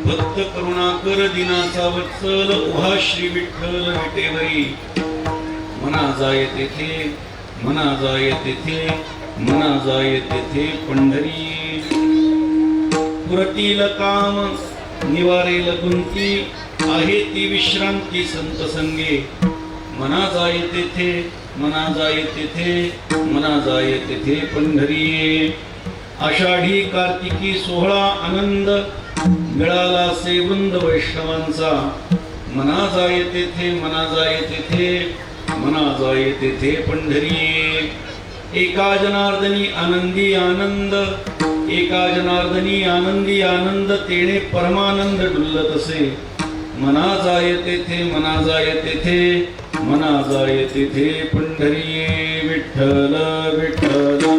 भक्त करुणाकर दिनाचा वत्सल उहा श्री विठ्ठल विटेवरी मना जाय तेथे मना जाय तेथे मना जाय तेथे पंढरी पुरतील काम निवारेल गुंती आहे ती विश्रांती संत संगे मना जाय तेथे मना जाय तेथे मना जाय तेथे पंढरी आषाढी कार्तिकी सोहळा आनंद मिळाला से वृंद वैष्णवांचा मना जाय तेथे मना जाय तेथे मना जाय तेथे पंढरी एका जनार्दनी आनंदी आनंद एका जनार्दनी आनंदी आनंद तेणे परमानंद डुल्लत असे मना जाय तेथे मना जाय तेथे मना जाय तेथे पंढरी विठ्ठल विठ्ठल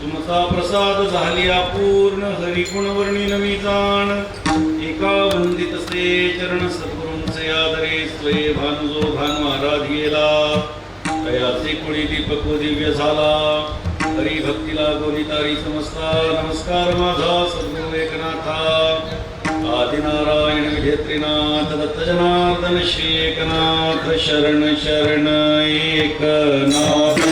तुमचा प्रसाद झाली अपूर्ण हरिगुण वर्णिन मी जाण एका वंदित से चरण सद्गुरूंचे तयादरे स्वये भानुजो भानु आराधियेला तयाचे कुळी दीपको दिव्य झाला हरी भक्तीला गोनितारी समजता नमस्कार माझा सद्गुरु एकनाथा आदिनारायण विधेत्रीनाथ दत्त जनार्दन श्री एकनाथ शरण शरण एकनाथ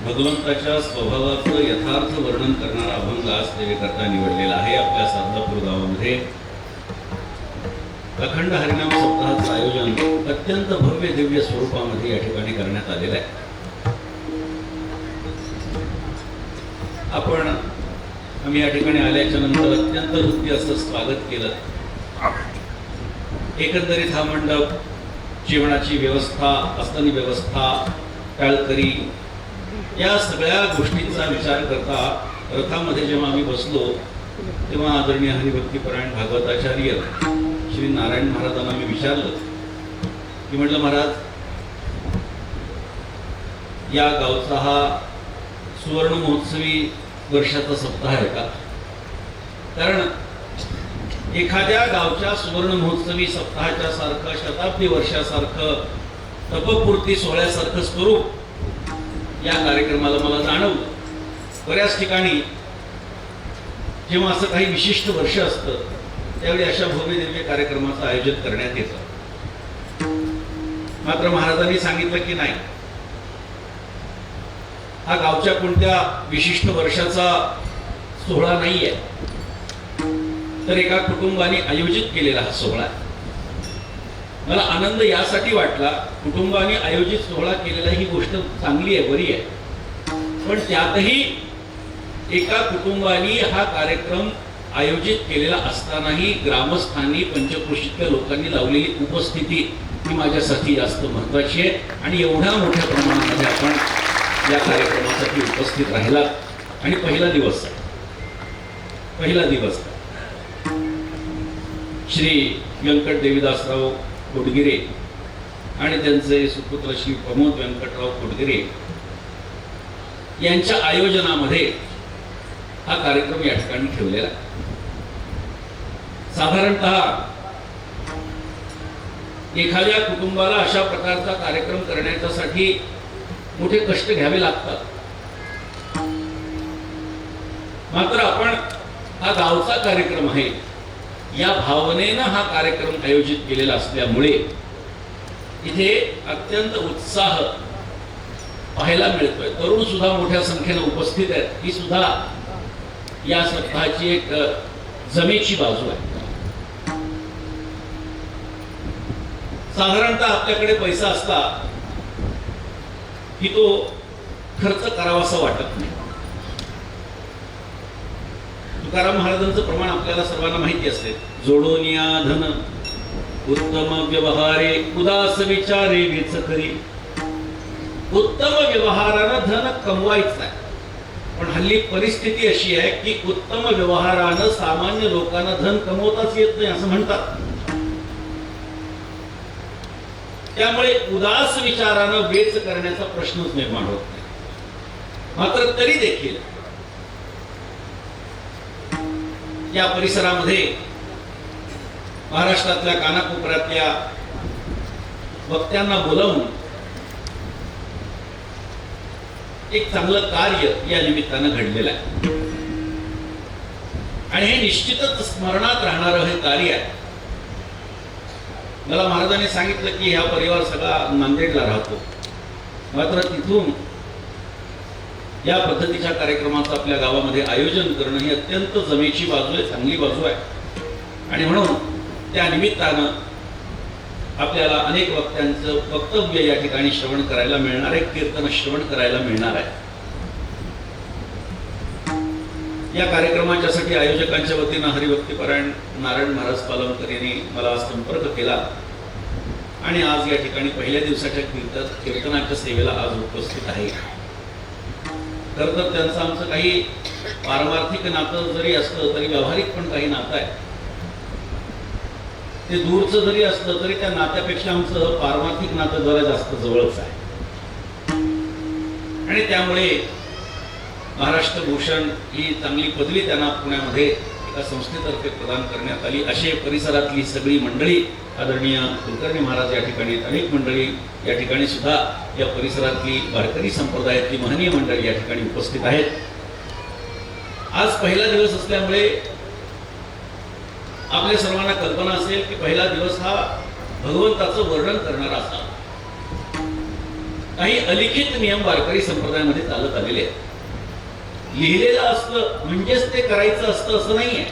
भगवंताच्या स्वभावाचं यथार्थ वर्णन करणारा अभंग आज सेवेकरता निवडलेला आहे. आपल्या सारदापूर गावामध्ये अखंड हरिनाम सप्ताहाचं आयोजन अत्यंत भव्य दिव्य स्वरूपामध्ये या ठिकाणी करण्यात आलेलं आहे. आम्ही या ठिकाणी आल्याच्या नंतर अत्यंत हृदय असं स्वागत केलं. एकंदरीत हा मंडप, जेवणाची व्यवस्था, असतानी व्यवस्था, टाळकरी या सगळ्या गोष्टींचा विचार करता रथामध्ये जेव्हा आम्ही बसलो तेव्हा आदरणीय हरिभक्तीपरायण भागवताचार्य श्री नारायण महाराजांना मी विचारलं की म्हटलं महाराज, या गावचा हा सुवर्ण महोत्सवी वर्षाचा सप्ताह आहे का? कारण एखाद्या गावच्या सुवर्ण महोत्सवी सप्ताहाच्या सारखं, शताब्दी वर्षासारखं, तपपूर्ती सोहळ्यासारखं स्वरूप या कार्यक्रमाला मला जाणवलं. बऱ्याच ठिकाणी जेव्हा असं काही विशिष्ट वर्ष असतं त्यावेळी अशा भव्य दिव्य कार्यक्रमाचं आयोजन करण्यात येतं. मात्र महाराजांनी सांगितलं की नाही, हा गावच्या कोणत्या विशिष्ट वर्षाचा सोहळा नाहीये, तर एका कुटुंबाने आयोजित केलेला हा सोहळा. मला आनंद यासाठी वाटला, कुटुंबाने आयोजित सोहळा केलेला ही गोष्ट चांगली आहे, बरी आहे, पण त्यातही एका कुटुंबाने हा कार्यक्रम आयोजित केलेला असतानाही ग्रामस्थांनी, पंचक्रोशीतल्या लोकांनी लावलेली उपस्थिती ही माझ्यासाठी जास्त महत्वाची आहे. आणि एवढ्या मोठ्या प्रमाणामध्ये आपण या कार्यक्रमासाठी उपस्थित राहिला. आणि पहिला दिवस श्री व्यंकट देवीदासराव खोडगिरे आणि त्यांचे सुपुत्र श्री प्रमोद व्यंकटराव खोडगिरे यांच्या आयोजनामध्ये हा कार्यक्रम या ठिकाणी ठेवलेला. साधारणतः एखाद्या कुटुंबाला अशा प्रकारचा कार्यक्रम करण्यासाठी मोठे कष्ट घ्यावे लागतात. मात्र आपण हा गावचा कार्यक्रम आहे या भावनेनं हा कार्यक्रम आयोजित केलेला असल्यामुळे इथे अत्यंत उत्साह पाहायला मिळतोय. तरुण सुद्धा मोठ्या संख्येने उपस्थित आहेत. ही सुद्धा या सप्ताहाची एक जमेची बाजू आहे. साधारणतः आपल्याकडे पैसा असला की तो खर्च करावासा वाटत नाही. तुकाराम महाराजांचं प्रमाण आपल्याला सर्वांना माहिती असते. जोडोनिया धन उत्तम व्यवहारे उदास विचारे वेच करी. उत्तम व्यवहारानं धन कमवायचं आहे, पण हल्ली परिस्थिती अशी आहे की उत्तम व्यवहारानं सामान्य लोकांना धन कमवताच येत नाही असं म्हणतात. त्यामुळे उदास विचारानं वेच करण्याचा प्रश्नच निर्माण होत नाही. मात्र तरी देखील या परिसरामध्ये महाराष्ट्रातल्या कानाकोपऱ्यातल्या वक्त्यांना बोलावून एक चांगलं कार्य या निमित्तानं घडलेलं आहे. आणि हे निश्चितच स्मरणात राहणारं हे कार्य आहे. मला महाराजांनी सांगितलं की हा परिवार सगळा नांदेडला राहतो, मात्र तिथून या पद्धतीच्या कार्यक्रमाचं आपल्या गावामध्ये आयोजन करणं ही अत्यंत जमेची बाजू आहे, चांगली बाजू आहे. आणि म्हणून त्या निमित्तानं आपल्याला अनेक वक्त्यांचं वक्तव्य या ठिकाणी श्रवण करायला मिळणार आहे, कीर्तन श्रवण करायला मिळणार आहे. या कार्यक्रमाच्यासाठी आयोजकांच्या वतीनं हरिभक्तीपरायण नारायण महाराज पालमकर यांनी मला संपर्क केला आणि आज या ठिकाणी पहिल्या दिवसाच्या कीर्तनाच्या सेवेला आज उपस्थित आहे. खरं तर त्यांचं आमचं काही पारमार्थिक नातं जरी असलं तरी व्यावहारिक पण काही नातं आहे. ते दूरचं जरी असलं तरी त्या नात्यापेक्षा आमचं पारमार्थिक नातं जरा जास्त जवळच आहे. आणि त्यामुळे महाराष्ट्र भूषण ही चांगली पदवी त्यांना पुण्यामध्ये एका संस्थेतर्फे प्रदान करण्यात आली. असे परिसरातली सगळी मंडळी, आदरणीय कुलकर्णी महाराज या ठिकाणी, अनेक मंडळी या ठिकाणी सुद्धा या परिसरातली वारकरी संप्रदायातली महनीय मंडळी या ठिकाणी उपस्थित आहेत. आज पहिला दिवस असल्यामुळे आपल्या सर्वांना कल्पना असेल की पहिला दिवस हा भगवंताचं वर्णन करणारा असावा. काही अलिखित नियम वारकरी संप्रदायामध्ये चालत आलेले आहेत. लिहिलेलं असतं म्हणजेच ते करायचं असतं असं नाहीये.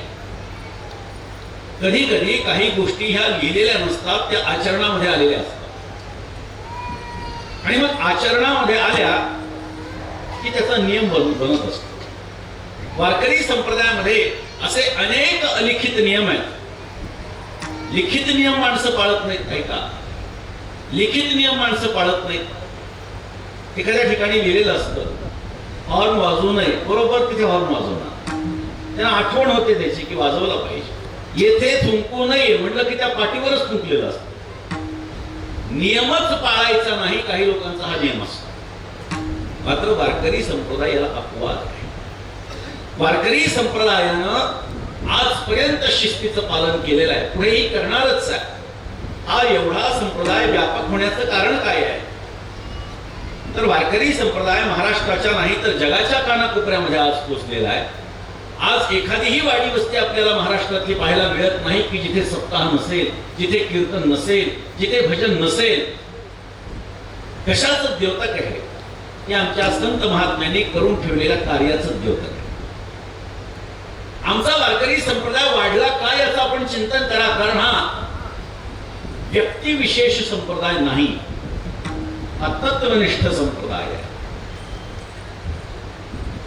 कधी कधी काही गोष्टी ह्या लिहिलेल्या नसतात, त्या आचरणामध्ये आलेल्या असतात. आणि मग आचरणामध्ये आल्या की त्याचा नियम बनत असतो. वारकरी संप्रदायामध्ये असे अनेक अलिखित नियम आहेत. लिखित नियम माणसं पाळत नाहीत. काही का लिखित नियम माणसं पाळत नाहीत. एखाद्या ठिकाणी लिहिलेलं असतं हॉर्न वाजवू नये, बरोबर तिथे हॉर्न वाजवणार. त्यांना आठवण होते त्याची की वाजवला पाहिजे. येथे थुंकू नये म्हटलं की त्या पाठीवरच थुंकलेलं असतं. नियमच पाळायचा नाही, काही लोकांचा हा नियम असतो. मात्र वारकरी संप्रदाय याला अपवाद आहे. वारकरी संप्रदायानं आजपर्यंत शिस्तीचं पालन केलेलं आहे, पुढेही करणारच आहे. हा एवढा संप्रदाय व्यापक होण्याचं कारण काय आहे? तर वारकरी संप्रदाय महाराष्ट्राच्या नाही तर जगाच्या कानाकोपऱ्यामध्ये आज पोहोचलेला आहे. आज एखादीही वाडी वस्ती आपल्याला महाराष्ट्रातली पाहायला मिळत नाही की जिथे सप्ताह नसेल, जिथे कीर्तन नसेल, जिथे भजन नसेल. कशाचं द्योतक आहे? हे आमच्या संत महात्म्यांनी करून ठेवलेल्या कार्याचं द्योतक आहे. आमचा वारकरी संप्रदाय वाढला काय याचं आपण चिंतन करा, कारण हा व्यक्तिविशेष संप्रदाय नाही, हा तत्वनिष्ठ संप्रदाय आहे.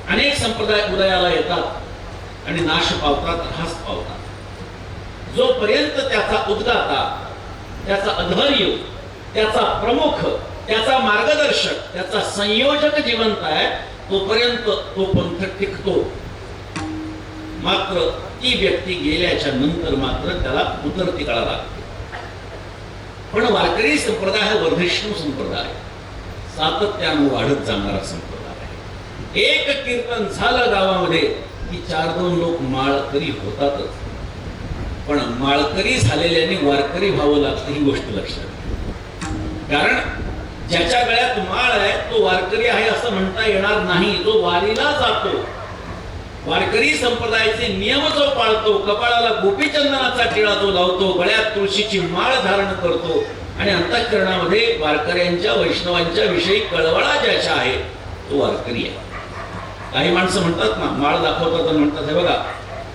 अनेक संप्रदाय उदयाला येतात आणि नाश पावतात, ऱ्हास पावतात. जोपर्यंत त्याचा उद्गाता, त्याचा अध्वर्य, त्याचा प्रमुख, त्याचा मार्गदर्शक, त्याचा संयोजक जिवंत आहे तोपर्यंत तो पंथ टिकतो. मात्र ती व्यक्ती गेल्याच्या नंतर मात्र त्याला उतरती काळा लागते. पण वारकरी संप्रदाय हा वर्धिष्णू संप्रदाय, सातत्यानं वाढत जाणारा संप्रदाय आहे. एक कीर्तन झालं गावामध्ये की 4-2 लोक माळकरी होतातच. पण माळकरी झालेल्याने वारकरी व्हावं लागतं ही गोष्ट लक्षात. कारण ज्याच्या गळ्यात माळ आहे तो वारकरी आहे असं म्हणता येणार नाही. जो वारीला जातो, वारकरी संप्रदायाचे नियम जो पाळतो, कपाळाला गोपीचंदनाचा टिळा जो लावतो, गळ्यात तुळशीची माळ धारण करतो आणि अंतःकरणामध्ये वारकऱ्यांच्या, वैष्णवांच्या विषयी कळवळा ज्याच्या आहे तो वारकरी आहे. काही माणसं म्हणतात ना, माळ दाखवतात आणि म्हणतात हे बघा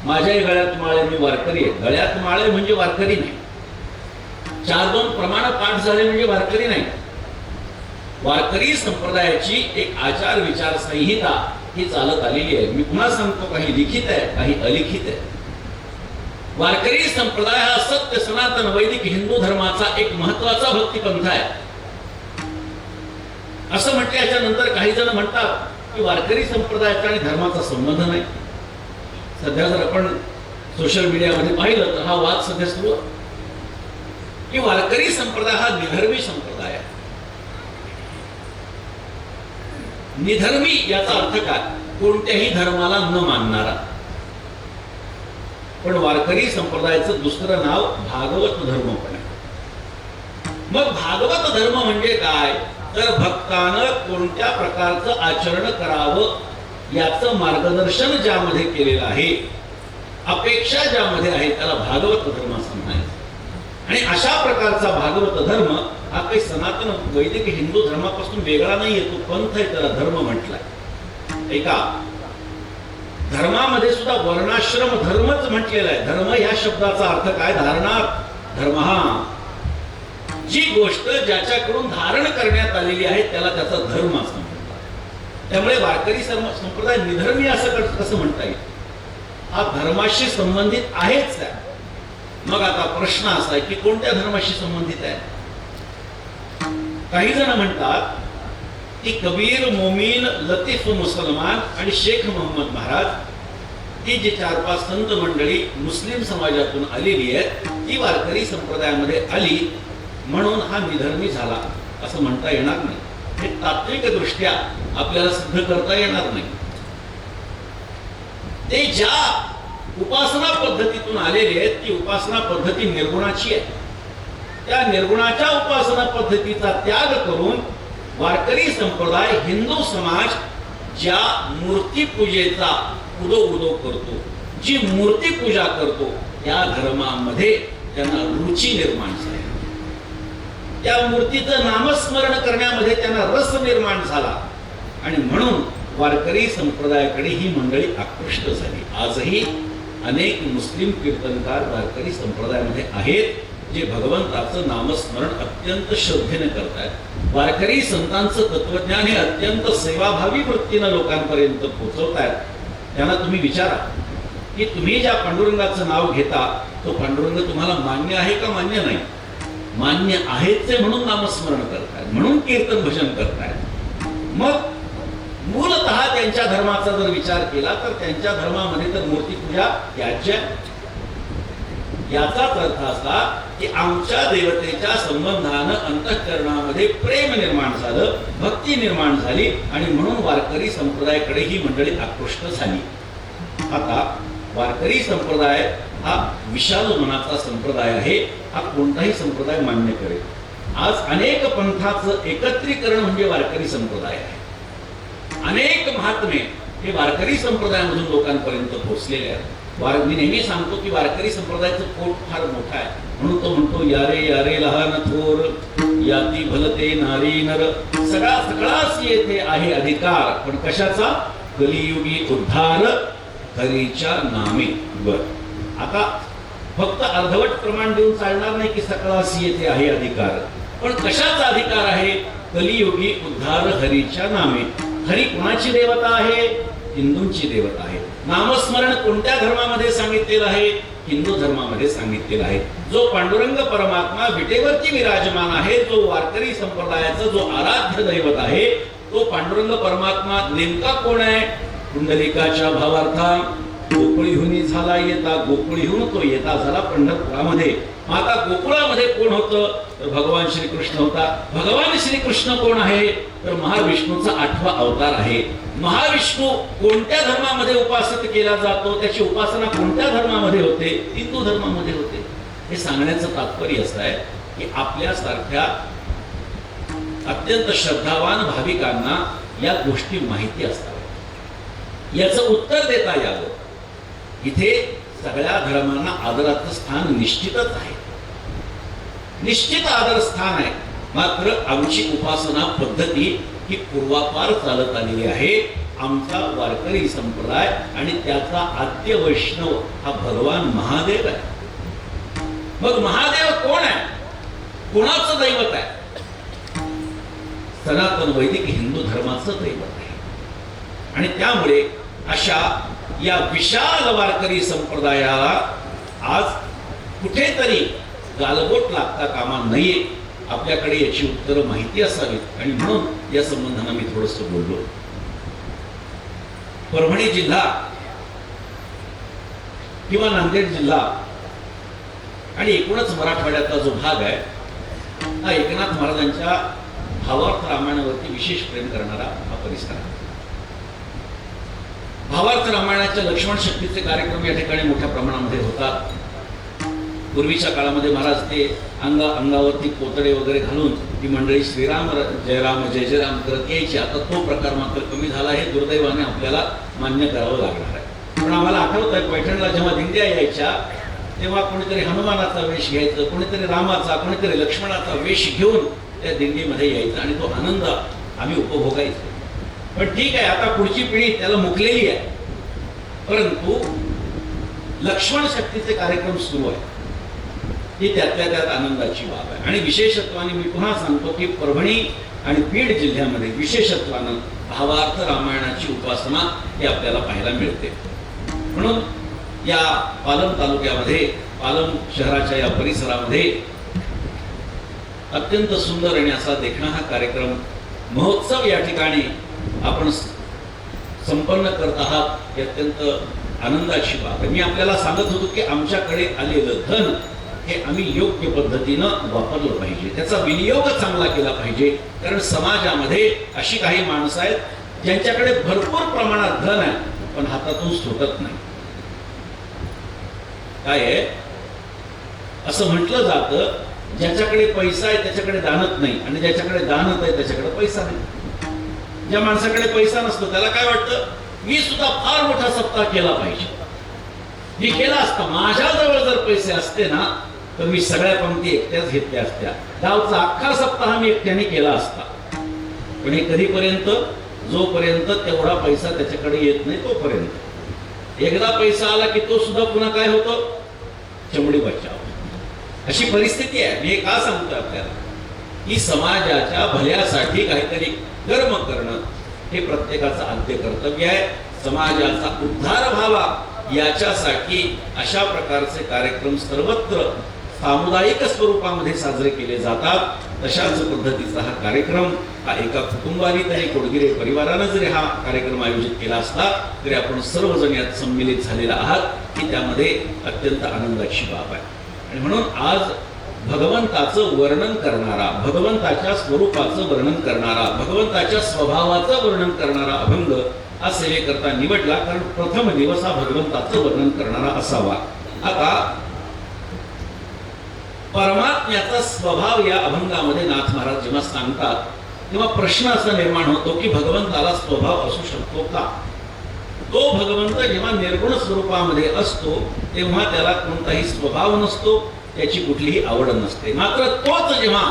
माझ्याही गळ्यात माळ आहे, मी वारकरी आहे. गळ्यात माळ आहे म्हणजे वारकरी नाही. 4-2 प्रमाण पाठ झाले म्हणजे वारकरी नाही. वारकरी संप्रदायाची एक आचार विचार संहिता ही चालत आलेली आहे. मी पुन्हा सांगतो, काही लिखित आहे, काही अलिखित आहे. वारकरी संप्रदाय हा सत्य सनातन वैदिक हिंदू धर्माचा एक महत्वाचा भक्तिपंथ आहे. असं म्हटल्याच्या नंतर काही जण म्हणतात की वारकरी संप्रदायाचा आणि धर्माचा संबंध नाही. सध्या जर आपण सोशल मीडियामध्ये पाहिलं तर हा वाद सध्या सुरू आहे की वारकरी संप्रदाय हा निधर्मी संप्रदाय आहे. निधर्मी याचा अर्थ काय? कोणत्याही धर्माला न मानणारा. पण वारकरी संप्रदायाचं दुसरं नाव भागवत धर्म पण आहे. मग भागवत धर्म म्हणजे काय? तर भक्तानं कोणत्या प्रकारचं आचरण करावं याचं मार्गदर्शन ज्यामध्ये केलेलं आहे अपेक्षा ज्यामध्ये आहे त्याला भागवत धर्म असं म्हणायचं. आणि अशा प्रकारचा भागवत धर्म हा काही सनातन वैदिक हिंदू धर्मापासून वेगळा नाही येतो, पंथ आहे, त्याला धर्म म्हटलाय. एका धर्मामध्ये सुद्धा वर्णाश्रम धर्मच म्हटलेला आहे. धर्म ह्या शब्दाचा अर्थ काय? धारणार्थ धर्म. हा जी गोष्ट ज्याच्याकडून धारण करण्यात आलेली आहे त्याला त्याचा धर्म असं म्हणतात. त्यामुळे वारकरी संप्रदाय निधर्मी असं कसं म्हणता येईल? हा धर्माशी संबंधित आहेच आहे. मग आता प्रश्न असा आहे की कोणत्या धर्माशी संबंधित आहे? काही जण म्हणतात की कबीर, मोमीन, लतीफ मुसलमान आणि शेख मोहम्मद महाराज ही जी 4-5 संत मंडळी मुस्लिम समाजातून आलेली आहेत ती वारकरी संप्रदायामध्ये आली म्हणून हा निधर्मी झाला असं म्हणता येणार नाही. हे तात्विक दृष्ट्या आपल्याला सिद्ध करता येणार नाही. ते ज्या उपासना पद्धतीतून आलेले आहेत ती उपासना पद्धती निर्गुणाची आहे. त्या निर्गुणाच्या उपासना पद्धतीचा त्याग करून वारकरी संप्रदाय, हिंदू समाज ज्या मूर्ती पूजेचा उदो करतो, जी मूर्ती पूजा करतो त्या धर्मामध्ये त्यांना रुची निर्माण झाली. त्या मूर्तीचं नामस्मरण करण्यामध्ये त्यांना रस निर्माण झाला आणि म्हणून वारकरी संप्रदायाकडे ही मंडळी आकृष्ट झाली. आजही अनेक मुस्लिम कीर्तनकार वारकरी संप्रदायामध्ये आहेत जे भगवंताचं नामस्मरण अत्यंत श्रद्धेने करतात. वारकरी संतांचं तत्वज्ञान हे अत्यंत सेवाभावी वृत्तीनं लोकांपर्यंत पोहोचवतात. त्यांना तुम्ही विचारा की तुम्ही ज्या पांडुरंगाचं नाव घेता तो पांडुरंग तुम्हाला मान्य आहे का मान्य नाही? मान्य आहेच म्हणून नामस्मरण करतायत, म्हणून कीर्तन भजन करतायत. मग मूलतः त्यांच्या धर्माचा जर विचार केला तर त्यांच्या धर्मामध्ये तर मूर्तीपूजा त्याज्य. याचाच अर्थ असा की आमच्या देवतेच्या संबंधानं अंतःकरणामध्ये प्रेम निर्माण झालं, भक्ती निर्माण झाली आणि म्हणून वारकरी संप्रदायाकडे ही मंडळी आकृष्ट झाली. आता वारकरी संप्रदाय हा विशाल मनाचा संप्रदाय आहे. हा कोणताही संप्रदाय मान्य करेल. आज अनेक पंथाचं एकत्रीकरण म्हणजे वारकरी संप्रदाय आहे. अनेक महात्मे हे वारकरी संप्रदायामधून लोकांपर्यंत पोहोचलेले आहेत. मी नेहमी सांगतो की वारकरी संप्रदायाचं पोट फार मोठं आहे म्हणून तो म्हणतो यारे यारे लहान थोर याती भलते नारी नर सगळाच येथे आहे अधिकार, पण कशाचा? कलियुगी उद्धार हरीच्या नामे. बर, आता फक्त अर्धवट प्रमाण देऊन चालणार नाही की सगळाच येथे आहे अधिकार, पण कशाचा अधिकार आहे? कलियुगी उद्धार हरीच्या नामे. हरी कोणाची देवता आहे? हिंदूंची देवता आहे. नामस्मरण कोणत्या धर्मामध्ये सांगितलेलं आहे? हिंदू धर्मामध्ये सांगितलेलं आहे. जो पांडुरंग परमात्मा विटेवरती विराजमान आहे, जो वारकरी संप्रदायाचा जो आराध्य दैवत आहे, तो पांडुरंग परमात्मा नेमका कोण आहे? कुंडलिकाच्या भावार्था गोकुळीहुनी झाला येता, गोकुळीहून तो येता झाला पंढरपुरामध्ये. आता गोकुळामध्ये कोण होतं? तर भगवान श्रीकृष्ण होता. भगवान श्रीकृष्ण कोण आहे? तर महाविष्णूचा 8वा अवतार आहे. महाविष्णू कोणत्या धर्मामध्ये उपासित केला जातो? त्याची उपासना कोणत्या धर्मामध्ये होते? हिंदू धर्मामध्ये होते. हे सांगण्याचं तात्पर्य असं आहे की आपल्यासारख्या अत्यंत श्रद्धावान भाविकांना या गोष्टी माहिती असतात, याचं उत्तर देता यावं. इथे सगळ्या धर्मांना आदराचं स्थान निश्चितच आहे, निश्चित आदर स्थान आहे. मात्र आमची उपासना पद्धती ही पूर्वापार चालत आलेली आहे. आमचा वारकरी संप्रदाय आणि त्याचा आद्य वैष्णव हा भगवान महादेव आहे. मग महादेव कोण आहे? कोणाचं दैवत आहे? सनातन वैदिक हिंदू धर्माचं दैवत आहे. आणि त्यामुळे अशा या विशाल वारकरी संप्रदायाला आज कुठेतरी गालबोट लागता कामा नये. आपल्याकडे याची उत्तरं माहिती असावीत आणि म्हणून या संबंधानं मी थोडंसं बोललो. परभणी जिल्हा किंवा नांदेड जिल्हा आणि एकूणच मराठवाड्याचा जो भाग आहे हा एकनाथ महाराजांच्या भावार्थ रामायणावरती विशेष प्रेम करणारा हा परिसर आहे. भावार्थ रामायणाच्या लक्ष्मण शक्तीचे कार्यक्रम या ठिकाणी मोठ्या प्रमाणामध्ये होतात. पूर्वीच्या काळामध्ये महाराज ते अंगावरती पोतडे वगैरे घालून ती मंडळी श्रीराम जय राम जय जय राम करत यायची. आता तो प्रकार मात्र कमी झाला. हे दुर्दैवाने आपल्याला मान्य करावं लागणार आहे. पण आम्हाला आठवत आहे पैठणला जेव्हा दिंड्या यायच्या तेव्हा कोणीतरी हनुमानाचा वेश घ्यायचं, कोणीतरी रामाचा, कोणीतरी लक्ष्मणाचा वेश घेऊन त्या दिंडीमध्ये यायचं आणि तो आनंद आम्ही उपभोगायचो. पण ठीक आहे, आता पुढची पिढी त्याला मुकलेली आहे, परंतु लक्ष्मण शक्तीचे कार्यक्रम सुरू आहे, ही त्यातल्या त्यात आनंदाची बाब आहे. आणि विशेषत्वाने मी पुन्हा सांगतो की परभणी आणि बीड जिल्ह्यामध्ये विशेषत्वानं भावार्थ रामायणाची उपासना ही आपल्याला पाहायला मिळते. म्हणून या पालम तालुक्यामध्ये, पालम शहराच्या या परिसरामध्ये अत्यंत सुंदर आणि असा देखणा हा कार्यक्रम महोत्सव या ठिकाणी आपण संपन्न करत आहात, ही अत्यंत आनंदाची बाब आहे. मी आपल्याला सांगत होतो की आमच्याकडे आलेलं धन हे आम्ही योग्य पद्धतीनं वापरलं पाहिजे, त्याचा विनियोग चांगला केला पाहिजे. कारण समाजामध्ये अशी काही माणसं आहेत ज्यांच्याकडे भरपूर प्रमाणात धन आहे पण हातातून सुटत नाही. काय आहे, असं म्हटलं जातं, ज्याच्याकडे पैसा आहे त्याच्याकडे दानत नाही आणि ज्याच्याकडे दानत आहे त्याच्याकडे पैसा नाही. ज्या माणसाकडे पैसा नसतो त्याला काय वाटतं, मी सुद्धा फार मोठा सप्ताह केला पाहिजे, मी केला असता, माझ्याजवळ जर पैसे असते ना तर मी सगळ्या पंक्ती एकट्याच घेतल्या असत्या, गावचा अख्खा सप्ताह मी एकट्याने केला असता. पण हे कधीपर्यंत, जोपर्यंत तेवढा पैसा त्याच्याकडे येत नाही तोपर्यंत. एकदा पैसा आला की तो सुद्धा पुन्हा काय होतो, चमडी बचाव, अशी परिस्थिती आहे. मी का सांगतो आपल्याला की समाजाच्या भल्यासाठी काहीतरी कर्म करणं हे प्रत्येकाचं आद्य कर्तव्य आहे. समाजाचा उद्धार व्हावा याच्यासाठी अशा प्रकारचे कार्यक्रम सर्वत्र सामुदायिक स्वरूपामध्ये साजरे केले जातात. तशाच पद्धतीचा हा कार्यक्रम हा एका कुटुंबाने तरी, कोडगिरे परिवारानं जरी हा कार्यक्रम आयोजित केला असला तरी आपण सर्वजण यात सम्मिलित झालेला आहात ही त्यामध्ये अत्यंत आनंदाची बाब आहे. आणि म्हणून आज भगवंताचं वर्णन करणारा, भगवंताच्या स्वरूपाचं वर्णन करणारा, भगवंताच्या स्वभावाचं वर्णन करणारा अभंग हा सेवेकरता निवडला, कारण प्रथम दिवस हा भगवंताचं वर्णन करणारा असावा. आता परमात्म्याचा स्वभाव या अभंगामध्ये नाथ महाराज जेव्हा सांगतात तेव्हा प्रश्न असा निर्माण होतो की भगवंताला स्वभाव असू शकतो का? तो भगवंत जेव्हा निर्गुण स्वरूपामध्ये असतो तेव्हा त्याला कोणताही स्वभाव नसतो, त्याची कुठलीही आवड नसते. मात्र तोच जेव्हा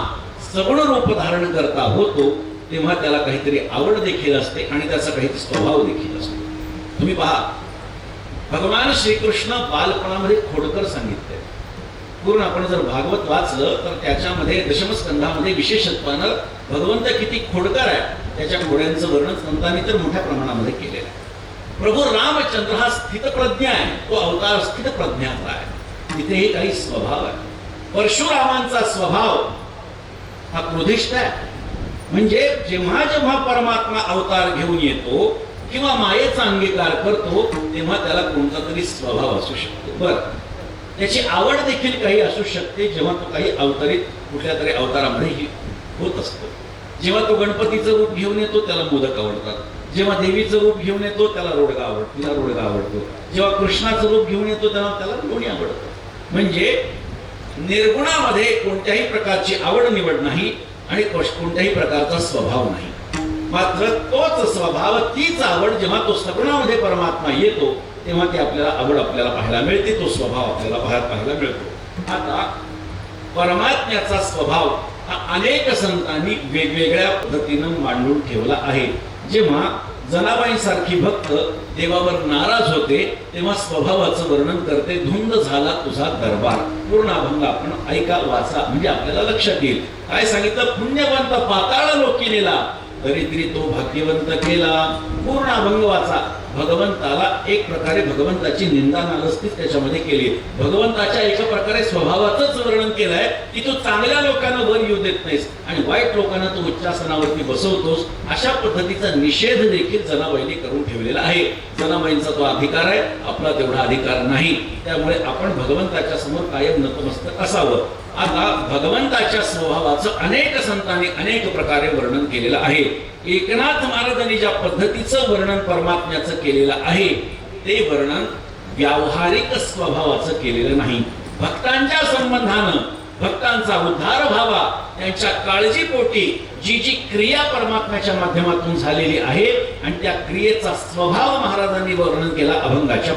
सगुण रूप धारण करता होतो तेव्हा त्याला काहीतरी आवड देखील असते आणि त्याचा काहीतरी स्वभाव देखील असतो. तुम्ही पहा, भगवान श्रीकृष्ण बालपणामध्ये खोडकर सांगितले. पूर्ण आपण जर भागवत वाचलं तर त्याच्यामध्ये दशमस्कंधामध्ये विशेषत्वानं भगवंत किती खोडकर आहे त्याच्या घोड्यांचं वर्णन संतांनी तर मोठ्या प्रमाणामध्ये केलेलं आहे. प्रभू रामचंद्र हा स्थितप्रज्ञ आहे, तो अवतार स्थितप्रज्ञाचा आहे, तिथेही काही स्वभाव आहे. परशुरामांचा स्वभाव हा क्रोधिष्ठ आहे. म्हणजे जेव्हा जेव्हा परमात्मा अवतार घेऊन येतो किंवा मायेचा अंगीकार करतो तेव्हा त्याला कोणता तरी स्वभाव असू शकतो. बरं, त्याची आवड देखील काही असू शकते जेव्हा तो काही अवतरित कुठल्या तरी अवतारामध्ये होत असतो. जेव्हा तो गणपतीचं रूप घेऊन येतो त्याला मोदक आवडतात, जेव्हा देवीचं रूप घेऊन येतो त्याला रोडगा आवडतो, तिला रोडगा आवडतो, जेव्हा कृष्णाचं रूप घेऊन येतो तेव्हा त्याला लोणी आवडतं. म्हणजे निर्गुणामध्ये कोणत्याही प्रकारची आवड निवड नाही आणि कोणत्याही प्रकारचा स्वभाव नाही. मात्र तोच स्वभाव, तीच आवड जेव्हा तो सगुणामध्ये परमात्मा येतो तेव्हा ती आपल्याला आवड आपल्याला पाहायला मिळते, तो स्वभाव आपल्याला पाहायला मिळतो. आता परमात्म्याचा स्वभाव हा अनेक संतांनी वेगवेगळ्या पद्धतीनं मांडून ठेवला आहे. जेव्हा जनाबाईंसारखी भक्त देवावर नाराज होते तेव्हा स्वभावाचं वर्णन करते, धुंद झाला तुझा दरबार. पूर्ण अभंग आपण ऐका, वाचा, म्हणजे आपल्याला लक्षात येईल. काय सांगितलं, पुण्यवंत पाताळ लोकी नेला दरिद्री तो भाग्यवंत केला. पूर्ण अभंग वाचा. भगवंताला एक प्रकारे भगवंताची निंदा नालस्तीच त्याच्यामध्ये केली. भगवंताच्या एका प्रकारे स्वभावाचंच वर्णन केलंय की तू चांगल्या लोकांना वर येऊ देत नाहीस आणि वाईट लोकांना तू उच्चासनावरती बसवतोस. अशा पद्धतीचा निषेध देखील जनाबाईंनी करून ठेवलेला आहे. जनाबाईंचा तो अधिकार आहे, आपला तेवढा अधिकार नाही. त्यामुळे आपण भगवंताच्या समोर कायम नतमस्तक असावं. आता भगवंताच्या स्वभावाचं अनेक संतांनी अनेक प्रकारे वर्णन केलेलं आहे. एकनाथ महाराजांनी ज्या पद्धतीचं वर्णन परमात्म्याचं केलेलं आहे ते वर्णन व्यावहारिक स्वभावाचं केलेलं नाही. भक्तांच्या संबंधानं भक्तांचा उद्धार व्हावा, त्यांच्या काळजीपोटी जी जी क्रिया परमात्म्याच्या माध्यमातून झालेली आहे आणि त्या क्रियेचा स्वभाव महाराजांनी वर्णन केला अभंगाच्या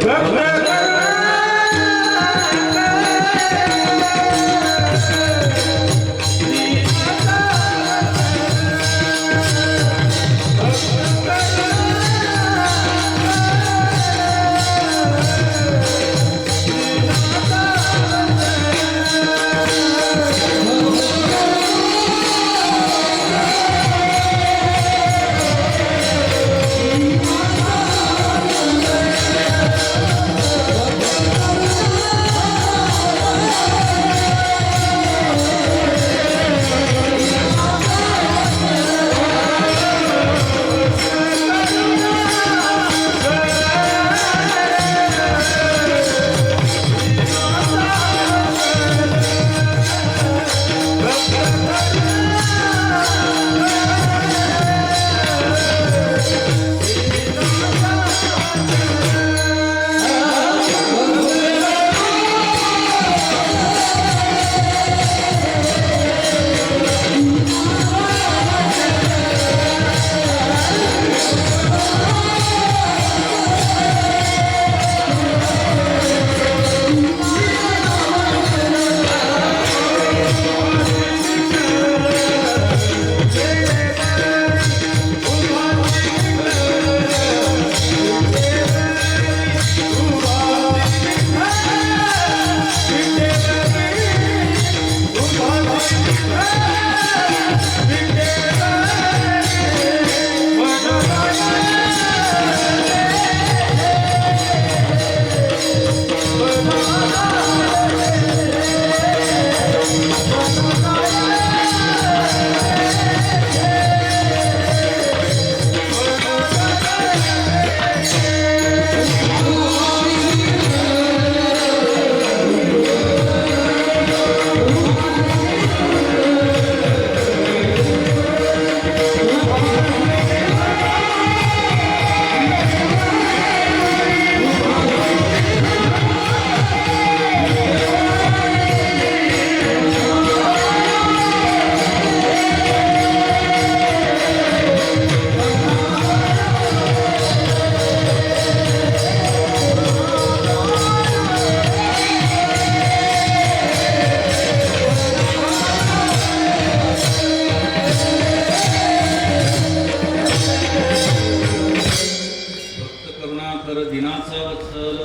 दिनाचा वत्सल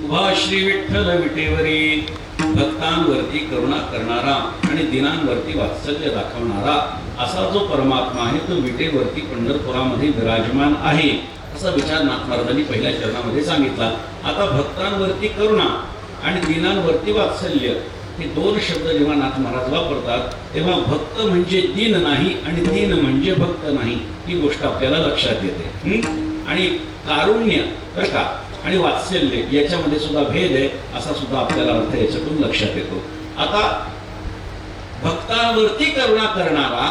उभा श्री विठ्ठल विटेवरी भक्तांवरती करुणा करणारा आणि दिनांवरती वात्सल्य दाखवणारा असा जो परमात्मा आहे तो विटेवरती पंढरपुरामध्ये विराजमान आहे असा विचार नाथ महाराजांनी पहिल्या चरणामध्ये सांगितला. आता भक्तांवरती करुणा आणि दिनांवरती वात्सल्य हे दोन शब्द जेव्हा नाथ महाराज वापरतात तेव्हा भक्त म्हणजे दीन नाही आणि दीन म्हणजे भक्त नाही ही गोष्ट आपल्याला लक्षात येते. आणि कारुण्य बरं का आणि वात्सल्य याच्यामध्ये सुद्धा भेद आहे असा सुद्धा आपल्याला अर्थ याच्यातून लक्षात येतो. आता भक्तांवरती करुणा करणारा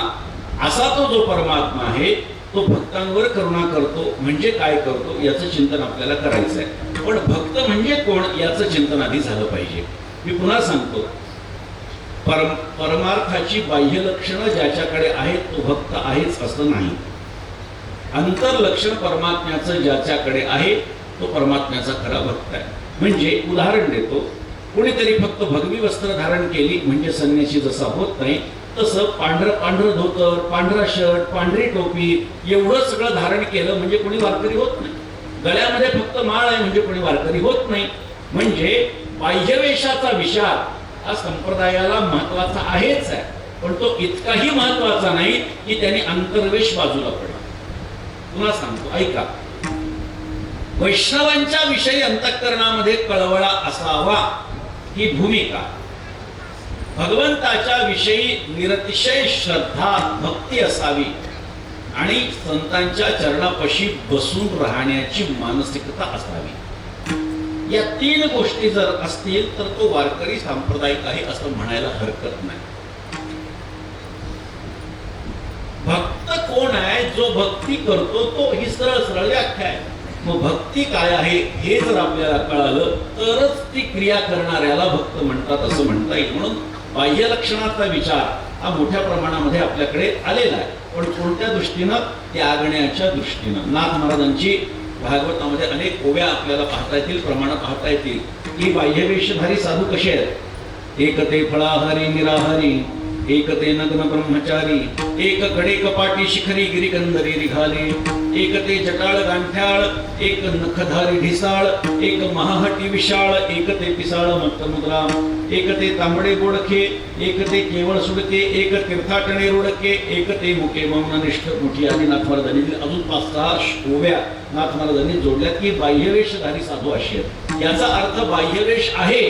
असा तो जो परमात्मा आहे तो भक्तांवर करुणा करतो म्हणजे काय करतो याचं चिंतन आपल्याला करायचं आहे. पण भक्त म्हणजे कोण याचं चिंतन आधी झालं पाहिजे. मी पुन्हा सांगतो परमार्थाची बाह्य लक्षणं ज्याच्याकडे आहेत तो भक्त आहेच असं नाही. अंतर्लक्षण परमात्म्याचं ज्याच्याकडे आहे तो परमात्म्याचा खरा भक्त आहे. म्हणजे उदाहरण देतो, कोणीतरी फक्त भगवी वस्त्र धारण केली म्हणजे संन्यासी जसा होत नाही तसं पांढरं धोतर, पांढरा शर्ट, पांढरी टोपी एवढं सगळं धारण केलं म्हणजे कोणी वारकरी होत नाही. गळ्यामध्ये फक्त माळ आहे म्हणजे कोणी वारकरी होत नाही. म्हणजे बाह्यवेशाचा विचार हा संप्रदायाला महत्वाचा आहेच आहे, पण तो इतकाही महत्वाचा नाही की त्याने अंतर्वेश बाजूला पडला. पुन्हा सांगतो ऐका, वैष्णवांच्या विषयी अंतःकरणामध्ये कळवळा असावा ही भूमिका, भगवंताच्या विषयी निरतिशय श्रद्धा भक्ती असावी आणि संतांच्या चरणापाशी बसून राहण्याची मानसिकता असावी. या तीन गोष्टी जर असतील तर तो वारकरी सांप्रदायिक आहे असं म्हणायला हरकत नाही. भक्त कोण आहे? जो भक्ती करतो तो ही सरळ सरळ व्याख्या आहे. मग भक्ती काय आहे हे जर आपल्याला कळालं तरच ती क्रिया करणाऱ्याला भक्त म्हणतात असं म्हणता येईल. म्हणून बाह्य लक्षणाचा विचार हा मोठ्या प्रमाणामध्ये आपल्याकडे आलेला आहे, पण कोणत्या दृष्टीनं? त्यागण्याच्या दृष्टीनं. नाथ महाराजांची भागवतामध्ये अनेक ओव्या आपल्याला पाहता येतील, प्रमाण पाहता येतील की बाह्यवेशधारी साधू कसे आहेत. एक ते फळाहारी निराहारी, एक ते नग्न ब्रह्मचारी, एक कडे कपाटी शिखरी गिरिकंदरी रिघाले, एक ते जटाळ गांठ्याळ, एक नखधारी ढिसाळ, एक महाहटी विशाळ, एक ते पिसाळ मत्तमुद्रा, एक ते तांबडे बोडखे, एक ते केवळ सुडके, एक तीर्थाटणे रुडके, एक ते मुके मौननिष्ठ मुठी. आदी नाथ महाराजांनी अजून 5-6 ओव्या नाथ महाराजांनी जोडल्यात की बाह्यवेशधारी साधू असे आहेत. याचा अर्थ बाह्यवेश आहे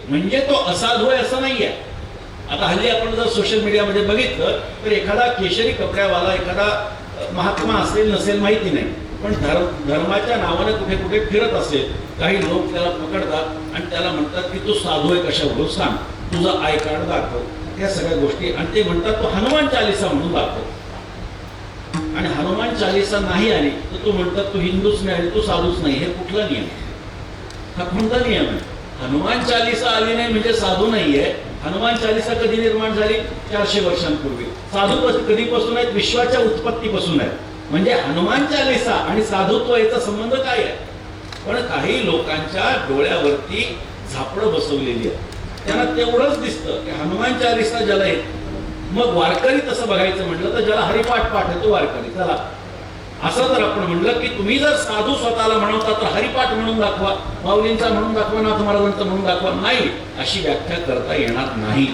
म्हणजे तो असाधू आहे असं नाहीये. आता हल्ली आपण जर सोशल मीडियामध्ये बघितलं तर एखादा केशरी कपड्यावाला एखादा महात्मा असेल नसेल माहिती नाही, पण धर्माच्या नावाने कुठे कुठे फिरत असेल, काही लोक त्याला पकडतात आणि त्याला म्हणतात की तू साधू आहे कशावरून सांग, तुझं आय कार्ड दाखव, त्या सगळ्या गोष्टी, आणि ते म्हणतात तू हनुमान चालीसा म्हणून दाखव. आणि हनुमान चालीसा नाही आली तर तू म्हणतात तू हिंदूच नाही, तू साधूच नाही. हे कुठला नियम? हा कोणता नियम आहे? हनुमान चालीसा आली नाही म्हणजे साधू नाहीये. हनुमान चालीसा कधी निर्माण झाली? 400 वर्षांपूर्वी. साधू कधीपासून आहेत? विश्वाच्या उत्पत्तीपासून आहेत. म्हणजे हनुमान चालीसा आणि साधुत्व याचा संबंध काय आहे? पण काही लोकांच्या डोळ्यावरती झापडं बसवलेली आहे, त्यांना तेवढंच दिसतं की हनुमान चालीसा ज्याला येत. मग वारकरी तसं बघायचं म्हटलं तर ज्याला हरिपाठ पाठ आहे तो वारकरी. चला असं जर आपण म्हणलं की तुम्ही जर साधू स्वतःला म्हणवता तर हरिपाठ म्हणून दाखवा, माऊलींचा म्हणून दाखवा, नाथ महाराजांचा म्हणून दाखवा. नाही, अशी व्याख्या करता येणार नाही.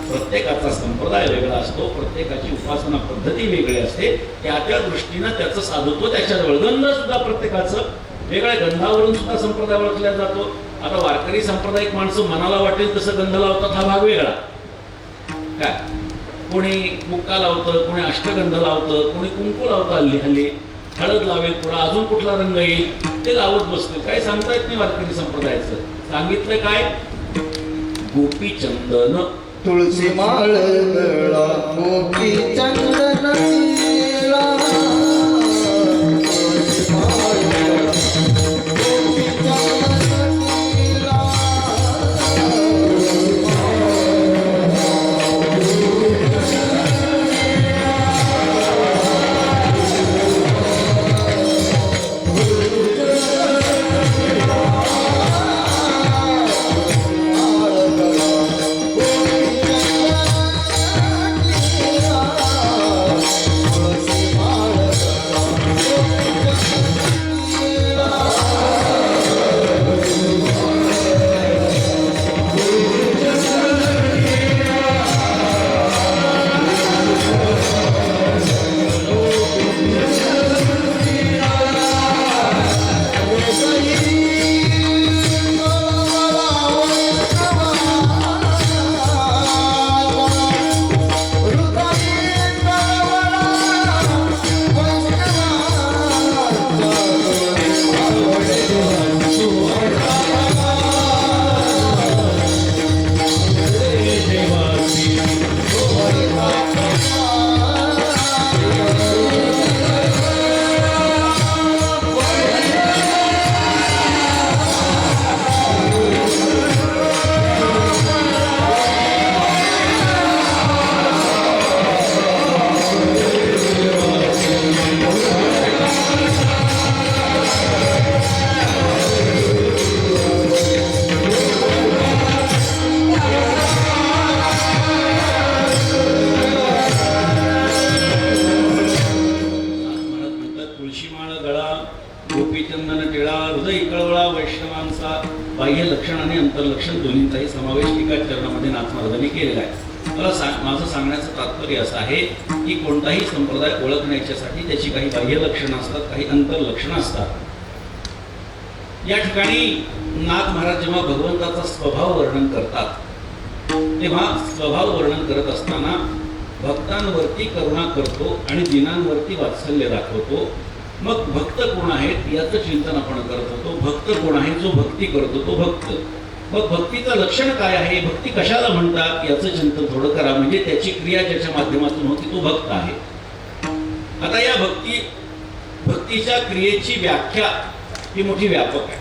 प्रत्येकाचा संप्रदाय वेगळा असतो, प्रत्येकाची उपासना पद्धती वेगळी असते, त्या त्या दृष्टीनं त्याचं साधुत्व त्याच्याजवळ. गंध सुद्धा प्रत्येकाचं वेगळ्या गंधावरून सुद्धा संप्रदाय ओळखला जातो. आता वारकरी सांप्रदायिक माणसं मनाला वाटेल तसं गंध लावतात, हा भाग वेगळा. काय कोणी मुक्का लावतं, कोणी अष्टगंध लावतं, कोणी कुंकू लावतं, हल्ली हल्ली हळद लावेल, पुढे अजून कुठला रंग येईल ते लावत बसतील. काही सांगता येत नाही वारकरी संप्रदायाचं. सांगितलं काय? गोपी चंदन तुळसी माळ गळा गोपी चंदन तिळा, तुळसी माळ गळा गोपी चंदन तिळा, बाह्य लक्षण आणि अंतर्लक्षण दोन्हींचाही समावेश एका चरणामध्ये नाथ महाराजांनी केलेला आहे. मला माझं सांगण्याचं तात्पर्य असं आहे की कोणताही संप्रदाय ओळखण्याच्यासाठी त्याची काही बाह्य लक्षणं असतात, काही अंतर्लक्षणं असतात. या ठिकाणी नाथ महाराज जेव्हा भगवंताचा स्वभाव वर्णन करतात तेव्हा स्वभाव वर्णन करत असताना भक्तांवरती करुणा करतो आणि दिनांवरती वात्सल्य दाखवतो. मग भक्त कोण आहेत याचं चिंतन आपण करत होतो. भक्त कोण आहे? जो भक्ती करतो तो भक्त. मग भक्तीचं लक्षण काय आहे, भक्ती कशाला म्हणतात याचं चिंतन थोडं करा, म्हणजे त्याची क्रिया ज्याच्या माध्यमातून होती तो भक्त आहे. आता या भक्तीच्या क्रियेची व्याख्या ही मोठी व्यापक आहे.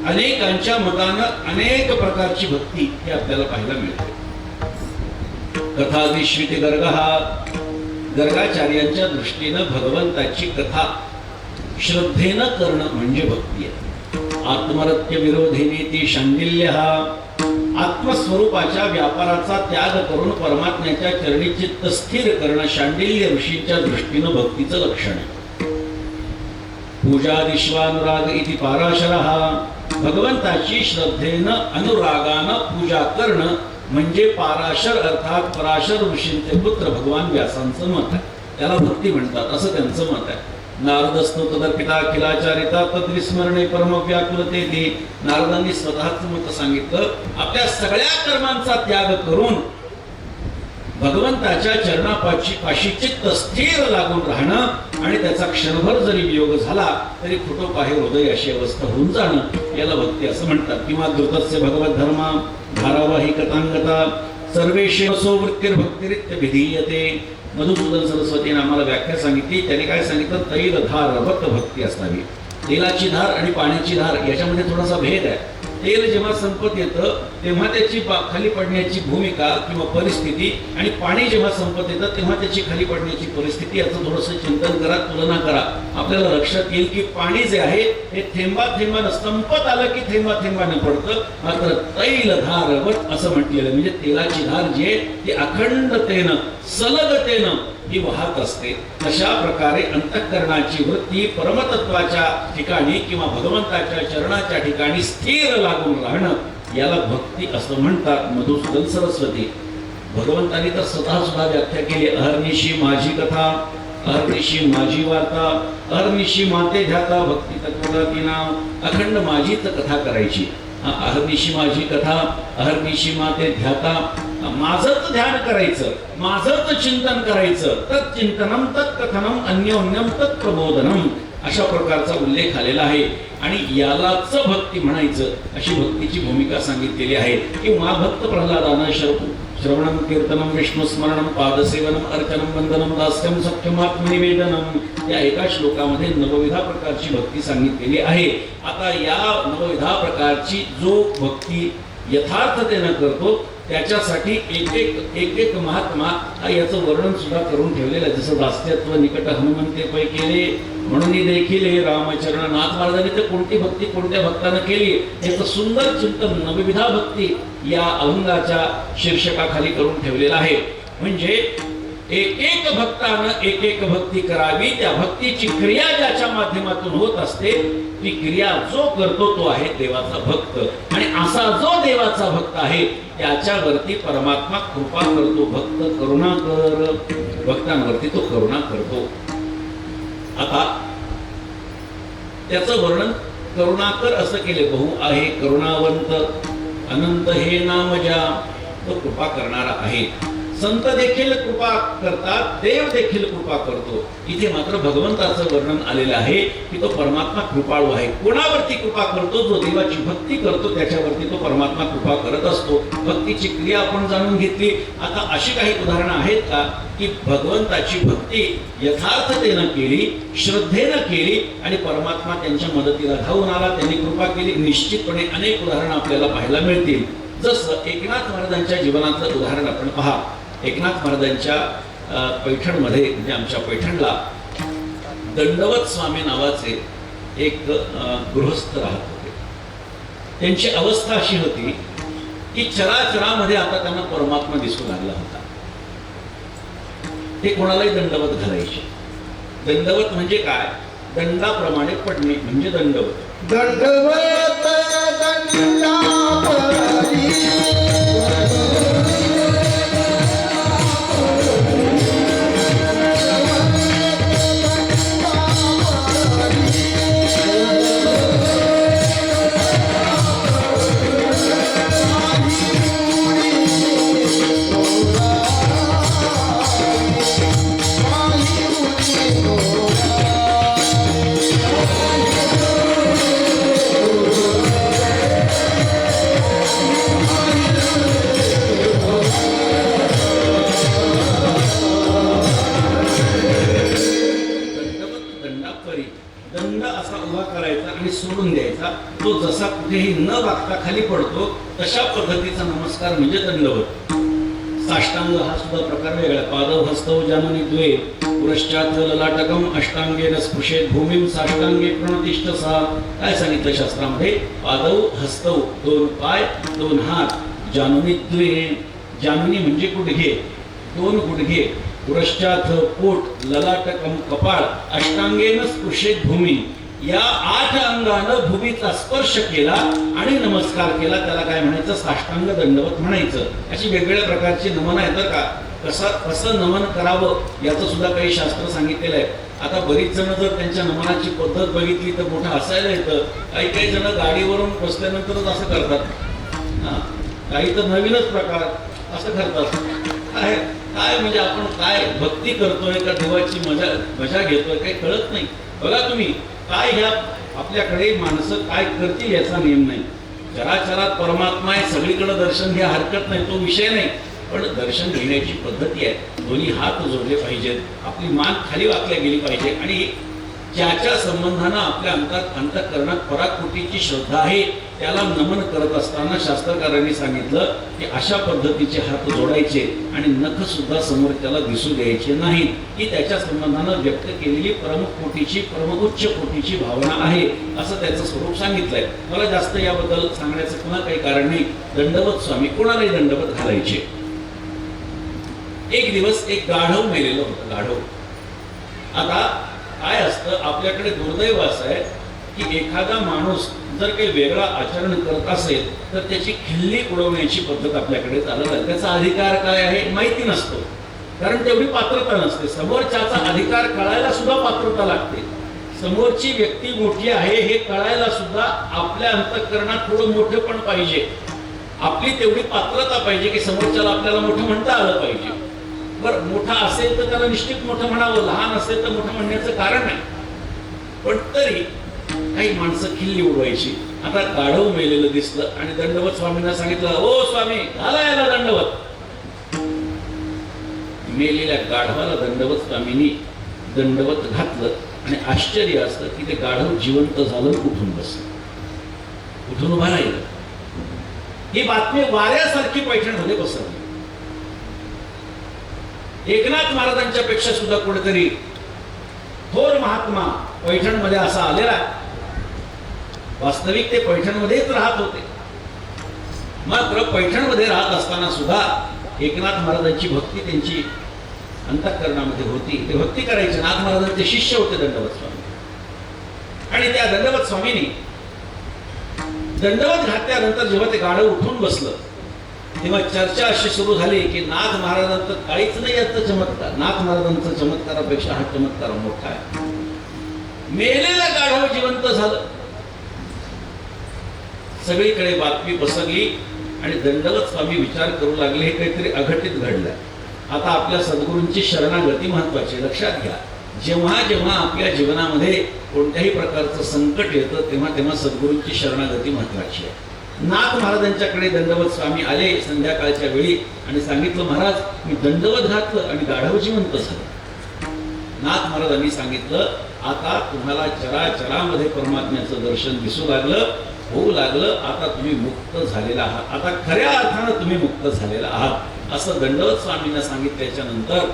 अनेकांच्या मतानं अनेक प्रकारची भक्ती ही आपल्याला पाहायला मिळते. कथादिश्वित गर्ग हा गर्गाचार्यांच्या दृष्टीनं भगवंताची कथा श्रद्धेनं करणं म्हणजे भक्ती आहे. आत्मरत्य विरोधिनी ती शांडिल्य हा आत्मस्वरूपाच्या व्यापाराचा त्याग करून परमात्म्याच्या चरणी चित्त स्थिर करणं शांडिल्य ऋषींच्या दृष्टीनं भक्तीचं लक्षण आहे. पूजादिश्वानुराग इति पाराशरः भगवंताची श्रद्धेनं अनुरागानं पूजा करणं म्हणजे पाराशर अर्थात पराशर ऋषींचे पुत्र भगवान व्यासांचं मत आहे. त्याला भक्ती म्हणतात असं त्यांचं मत आहे. नारदस्तु तदर्पिता अखिलाचारिता तद्विस्मरणे परम व्याकुलते ती. नारदांनी स्वतःच मत सांगितलं. आपल्या सगळ्या कर्मांचा त्याग करून भगवंताच्या चरणापाशी चित्त स्थिर लागून राहणं आणि त्याचा क्षणभर जरी वियोग झाला तरी फुटोपाहे हृदय अशी अवस्था होऊन जाणं याला भक्ती असं म्हणतात. किंवा धृतस्य भगवत धर्मा धारावाही कथांगता सर्वेशो वृत्तिर्भक्तिरित्य विधीयते. मधुसूदन सरस्वतीने आम्हाला व्याख्या सांगितली. त्याने काय सांगितलं, तैल धार रवत भक्ती असावी. तेलाची धार आणि पाण्याची धार याच्यामध्ये थोडासा भेद आहे. तेल जेव्हा संपत येतं तेव्हा त्याची खाली पडण्याची भूमिका किंवा परिस्थिती आणि पाणी जेव्हा संपत येतं तेव्हा त्याची खाली पडण्याची परिस्थिती याचं थोडंसं चिंतन करा, तुलना करा. आपल्याला लक्षात येईल की पाणी जे आहे हे थेंबा थेंबानं संपत आलं की थेंबा थेंबानं पडतं. मात्र तैल धारवत असं म्हटलेलं म्हणजे तेलाची धार जी आहे ती अखंडतेनं सलगतेनं ही वाहत असते. अशा प्रकारे अंतःकरणाची वृत्ती परमतत्वाच्या ठिकाणी किंवा भगवंताच्या चरणाच्या ठिकाणी स्थिर लागून राहणं याला भक्ती असं म्हणतात. मधुसूदन सरस्वती भगवंतांनी तर स्वतः सुद्धा व्याख्या केली. अहर्निशी माझी कथा, अहर्निशी माझी वार्ता, अहर्निशी माते ध्याता भक्ती तत्वदाती नाव. अखंड माझीच कथा करायची. अहर्निशी माझी कथा, अहर्निशी माते ध्याता. माझंच ध्यान करायचं, माझंच चिंतन करायचं. तत् चिंतनम तत् कथनम अन्योन्यम तत् प्रबोधनम अशा प्रकारचा उल्लेख आलेला आहे. आणि यालाच भक्ती म्हणायचं अशी भक्तीची भूमिका सांगितलेली आहे. किंवा भक्त प्रल्हादानं श्रवणम कीर्तनम विष्णुस्मरणम पादसेवनम अर्चनम वंदनम दास्यम सख्यम आत्मनिवेदनम या एका श्लोकामध्ये नवविधा प्रकारची भक्ती सांगितलेली आहे. आता या नवविधा प्रकारची जो भक्ती यथार्थतेनं करतो त्याच्यासाठी एक एक महात्मा याचं वर्णन सुद्धा करून ठेवलेलं आहे. जसं दास्यत्व निकट हनुमंते पै केले म्हणून देखील रामचरण नाथ महाराजांनी तर कोणती भक्ती कोणत्या भक्तानं केली याचं सुंदर चिंतन नवविधा भक्ती या अभंगाच्या शीर्षकाखाली करून ठेवलेलं आहे. म्हणजे एक एक भक्तानं एक एक भक्ती करावी. त्या भक्तीची क्रिया ज्याच्या माध्यमातून होत असते ती क्रिया जो करतो तो आहे देवाचा भक्त. आणि असा जो देवाचा भक्त आहे त्याच्यावरती परमात्मा कृपा करतो. भक्त करुणा कर, भक्तांवरती तो करुणा करतो. आता त्याचं वर्णन करुणाकर असं केले. बहु आहे करुणावंत अनंत हे नाम ज्या तो कृपा करणारा आहे. संत देखील कृपा करतात, देव देखील कृपा करतो. इथे मात्र भगवंताचं वर्णन आलेलं आहे की तो परमात्मा कृपाळू आहे. कोणावरती कृपा करतो? जो देवाची भक्ती करतो त्याच्यावरती तो परमात्मा कृपा करत असतो. भक्तीची क्रिया आपण जाणून घेतली. आता अशी काही उदाहरणं आहेत का की भगवंताची भक्ती यथार्थतेनं केली, श्रद्धेनं केली आणि परमात्मा त्यांच्या मदतीला धावून आला, त्यांनी कृपा केली? निश्चितपणे अनेक उदाहरणं आपल्याला पाहायला मिळतील. जसं एकनाथ महाराजांच्या जीवनाचं उदाहरण आपण पहा. एकनाथ महाराजांच्या पैठणमध्ये म्हणजे आमच्या पैठणला दंडवत स्वामी नावाचे एक गृहस्थ राहत होते. त्यांची अवस्था अशी होती की चराचरामध्ये आता त्यांना परमात्मा दिसू लागला होता. ते कोणालाही दंडवत घालायचे. दंडवत म्हणजे काय? दंडाप्रमाणे पडणे म्हणजे दंडवत. दंडवत दंडापरी कुठेही न वागता खाली पडतो तशा पद्धतीचा नमस्कार म्हणजे दंडवत. साष्टांग हा सुद्धा प्रकार वेगळा. पादव हस्तव जाननी द्वे पुरश्चात ललाटकम अष्टांगेन स्पृशेत भूमीम साष्टांगे प्रणतिष्ठ सा. काय सांगितलं शास्त्रामध्ये? पादव हस्तव, दोन पाय, दोन हात, जाननी द्वे, जाननी म्हणजे गुडघे, दोन गुडघे, पुरश्चात पोट, ललाटकम कपाळ, अष्टांगेन स्पृशेत भूमी, या 8 अंगानं भूमीचा स्पर्श केला आणि नमस्कार केला, त्याला काय म्हणायचं? साष्टांग दंडवत म्हणायचं. अशी वेगवेगळ्या प्रकारची नमनं येतं का? कसं नमन करावं याचं सुद्धा काही शास्त्र सांगितलेलं आहे. आता बरीच जण जर त्यांच्या नमनाची पद्धत बघितली तर मोठं हसायला येतं. काही जण गाडीवरून बसल्यानंतरच असं करतात. काही तर नवीनच प्रकार असं करतात. काय म्हणजे आपण काय भक्ती करतोय का देवाची मजा घेतोय काही कळत नाही. बघा तुम्ही, काय ह्या आपल्याकडे माणसं काय करतील याचा नियम नाही. चराचरात परमात्मा आहे, सगळीकडे दर्शन घ्या, हरकत नाही, तो विषय नाही. पण दर्शन घेण्याची पद्धती आहे. दोन्ही हात जोडले पाहिजेत, आपली मान खाली वाकल्या गेली पाहिजे आणि ज्याच्या संबंधानं आपल्या अंतःकरणात पराकोटीची श्रद्धा आहे त्याला नमन करत असताना शास्त्रकारांनी सांगितलं की अशा पद्धतीचे हात जोडायचे आणि नख सुद्धा समोर त्याला दिसू द्यायचे नाही. ही त्याच्या संबंधानं व्यक्त केलेली परमोच्च कोटीची भावना आहे असं त्याचं स्वरूप सांगितलंय. मला जास्त याबद्दल सांगण्याचं पुन्हा काही कारण नाही. दंडवत स्वामी कोणालाही दंडवत घालायचे. एक दिवस एक गाढव मेलेलं होतं. गाढव, आता काय असतं आपल्याकडे दुर्दैव असं आहे की एखादा माणूस जर काही वेगळा आचरण करत असेल तर त्याची खिल्ली उडवण्याची पद्धत आपल्याकडे चालत आहे. त्याचा अधिकार काय आहे माहिती नसतो, कारण तेवढी पात्रता नसते. समोरच्याचा अधिकार कळायला सुद्धा पात्रता लागते. समोरची व्यक्ती मोठी आहे हे कळायला सुद्धा आपल्या अंतःकरणात थोडं मोठं पण पाहिजे. आपली तेवढी पात्रता पाहिजे की समोरच्याला आपल्याला मोठं म्हणता आलं पाहिजे. बरं, मोठा असेल तर त्याला निश्चित मोठं म्हणावं, लहान असेल तर मोठं म्हणण्याचं कारण नाही. पण तरी काही माणसं खिल्ली उडवायची. आता गाढव मेलेलं दिसलं आणि दंडवत स्वामींना सांगितलं, ओ स्वामी घाला याला दंडवत. मेलेल्या गाढवाला दंडवत स्वामींनी दंडवत घातलं आणि आश्चर्य असतं की ते गाढव जिवंत झालं, उठून बसलं, उठून उभा राहिलं. ही बातमी वाऱ्यासारखी पैठणमध्ये पसरली. एकनाथ महाराजांच्या पेक्षा सुद्धा कुठेतरी थोर महात्मा पैठणमध्ये असा आलेला. वास्तविक ते पैठणमध्येच राहत होते. मात्र पैठणमध्ये राहत असताना सुद्धा एकनाथ महाराजांची भक्ती त्यांची अंतःकरणामध्ये होती. ते भक्ती करायचे. नाथ महाराजांचे शिष्य होते दंडवत स्वामी. आणि त्या दंडवत स्वामींनी दंडवत घातल्यानंतर जेव्हा ते गाढव उठून बसलं तेव्हा चर्चा अशी सुरू झाली की नाथ महाराजांचं काहीच नाही याचा चमत्कार. नाथ महाराजांचा चमत्कारापेक्षा हा चमत्कार मोठा आहे. मेलेला गाढव जिवंत झालं. सगळीकडे बातमी पसरली आणि दंडवत स्वामी विचार करू लागले हे काहीतरी अघटित घडलंय. आता आपल्या सद्गुरूंची शरणागती महत्वाची. लक्षात घ्या, जेव्हा जेव्हा आपल्या जीवनामध्ये कोणत्याही प्रकारचं संकट येतं तेव्हा सद्गुरूंची शरणागती महत्वाची आहे. नाथ महाराजांच्याकडे दंडवत स्वामी आले संध्याकाळच्या वेळी आणि सांगितलं, महाराज मी दंडवत घातलं आणि गाढव जिवंत झालं. नाथ महाराजांनी सांगितलं, आता तुम्हाला चराचरामध्ये परमात्म्याचं दर्शन दिसू लागलं, होऊ लागलं. आता तुम्ही मुक्त झालेला आहात. आता खऱ्या अर्थानं तुम्ही मुक्त झालेला आहात असं दंडवत स्वामींना सांगितल्याच्या नंतर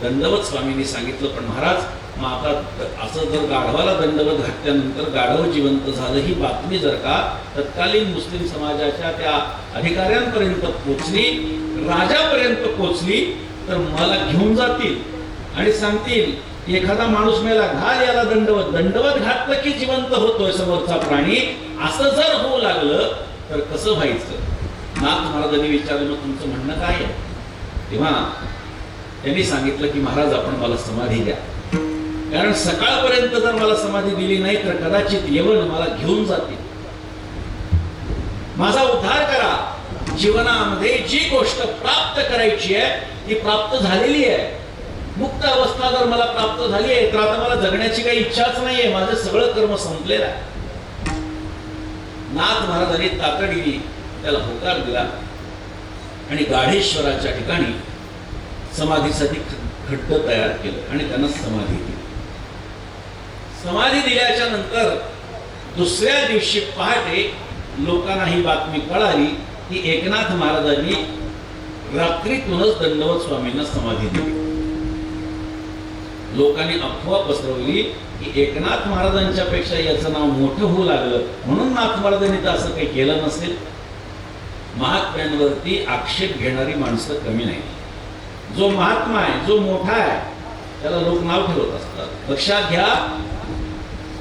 दंडवत स्वामींनी सांगितलं, पण महाराज मग आता असं जर गाढवाला दंडवत घातल्यानंतर गाढव जिवंत झालं ही बातमी जर का तत्कालीन मुस्लिम समाजाच्या त्या अधिकाऱ्यांपर्यंत पोचली, राजापर्यंत पोचली तर मला घेऊन जातील आणि सांगतील एखादा माणूस मेला, घाल याला दंडवत. दंडवत घातलं की जिवंत होतोय समोरचा प्राणी. असं जर होऊ लागलं तर कसं व्हायचं? नाथ महाराजांनी विचारलं, मग तुमचं म्हणणं काय आहे? तेव्हा त्यांनी सांगितलं की महाराज आपण मला समाधी द्या, कारण सकाळपर्यंत जर मला समाधी दिली नाही तर कदाचित यवन मला घेऊन जातील. माझा उद्धार करा. जीवनामध्ये जी गोष्ट प्राप्त करायची आहे ती प्राप्त झालेली आहे. मुक्त अवस्था जर मला प्राप्त झाली आहे तर आता मला जगण्याची काही इच्छाच नाहीये. माझं सगळं कर्म संपलेलं आहे. नाथ महाराजांनी तातडीने त्याला होकार दिला आणि गाढेश्वराच्या ठिकाणी समाधीसाठी खड्ड तयार केलं आणि त्यांना समाधी दिली. समाधी दिल्याच्या नंतर दुसऱ्या दिवशी पहाटे लोकांना ही बातमी कळाली की एकनाथ महाराजांनी रात्रीतूनच दंडवत स्वामींना समाधी दिली. लोकांनी अफवा पसरवली की एकनाथ महाराजांच्या पेक्षा याचं नाव मोठं होऊ लागलं म्हणून नाथ महाराजांनी तर असं काही केलं नसेल. महात्म्यांवरती आक्षेप घेणारी माणसं कमी नाही. जो महात्मा आहे, जो मोठा आहे, त्याला लोक नाव ठेवत असतात. लक्षात घ्या,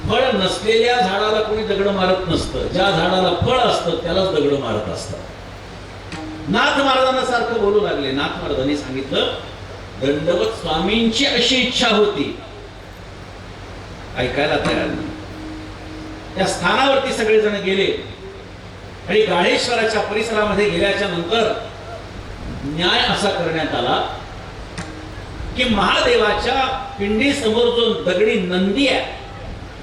फळ नसलेल्या झाडाला कोणी दगड मारत नसतं. ज्या झाडाला फळ असतं त्यालाच दगड मारत असतात. नाथ महाराजांना सारखं बोलू लागले. नाथ महाराजांनी सांगितलं दंडवत स्वामींची अशी इच्छा होती. ऐकायला तयार नाही. त्या स्थानावरती सगळेजण गेले आणि गाढेश्वराच्या परिसरामध्ये गेल्याच्या नंतर न्याय असा करण्यात आला की महादेवाच्या पिंडीसमोर जो दगडी नंदी आहे,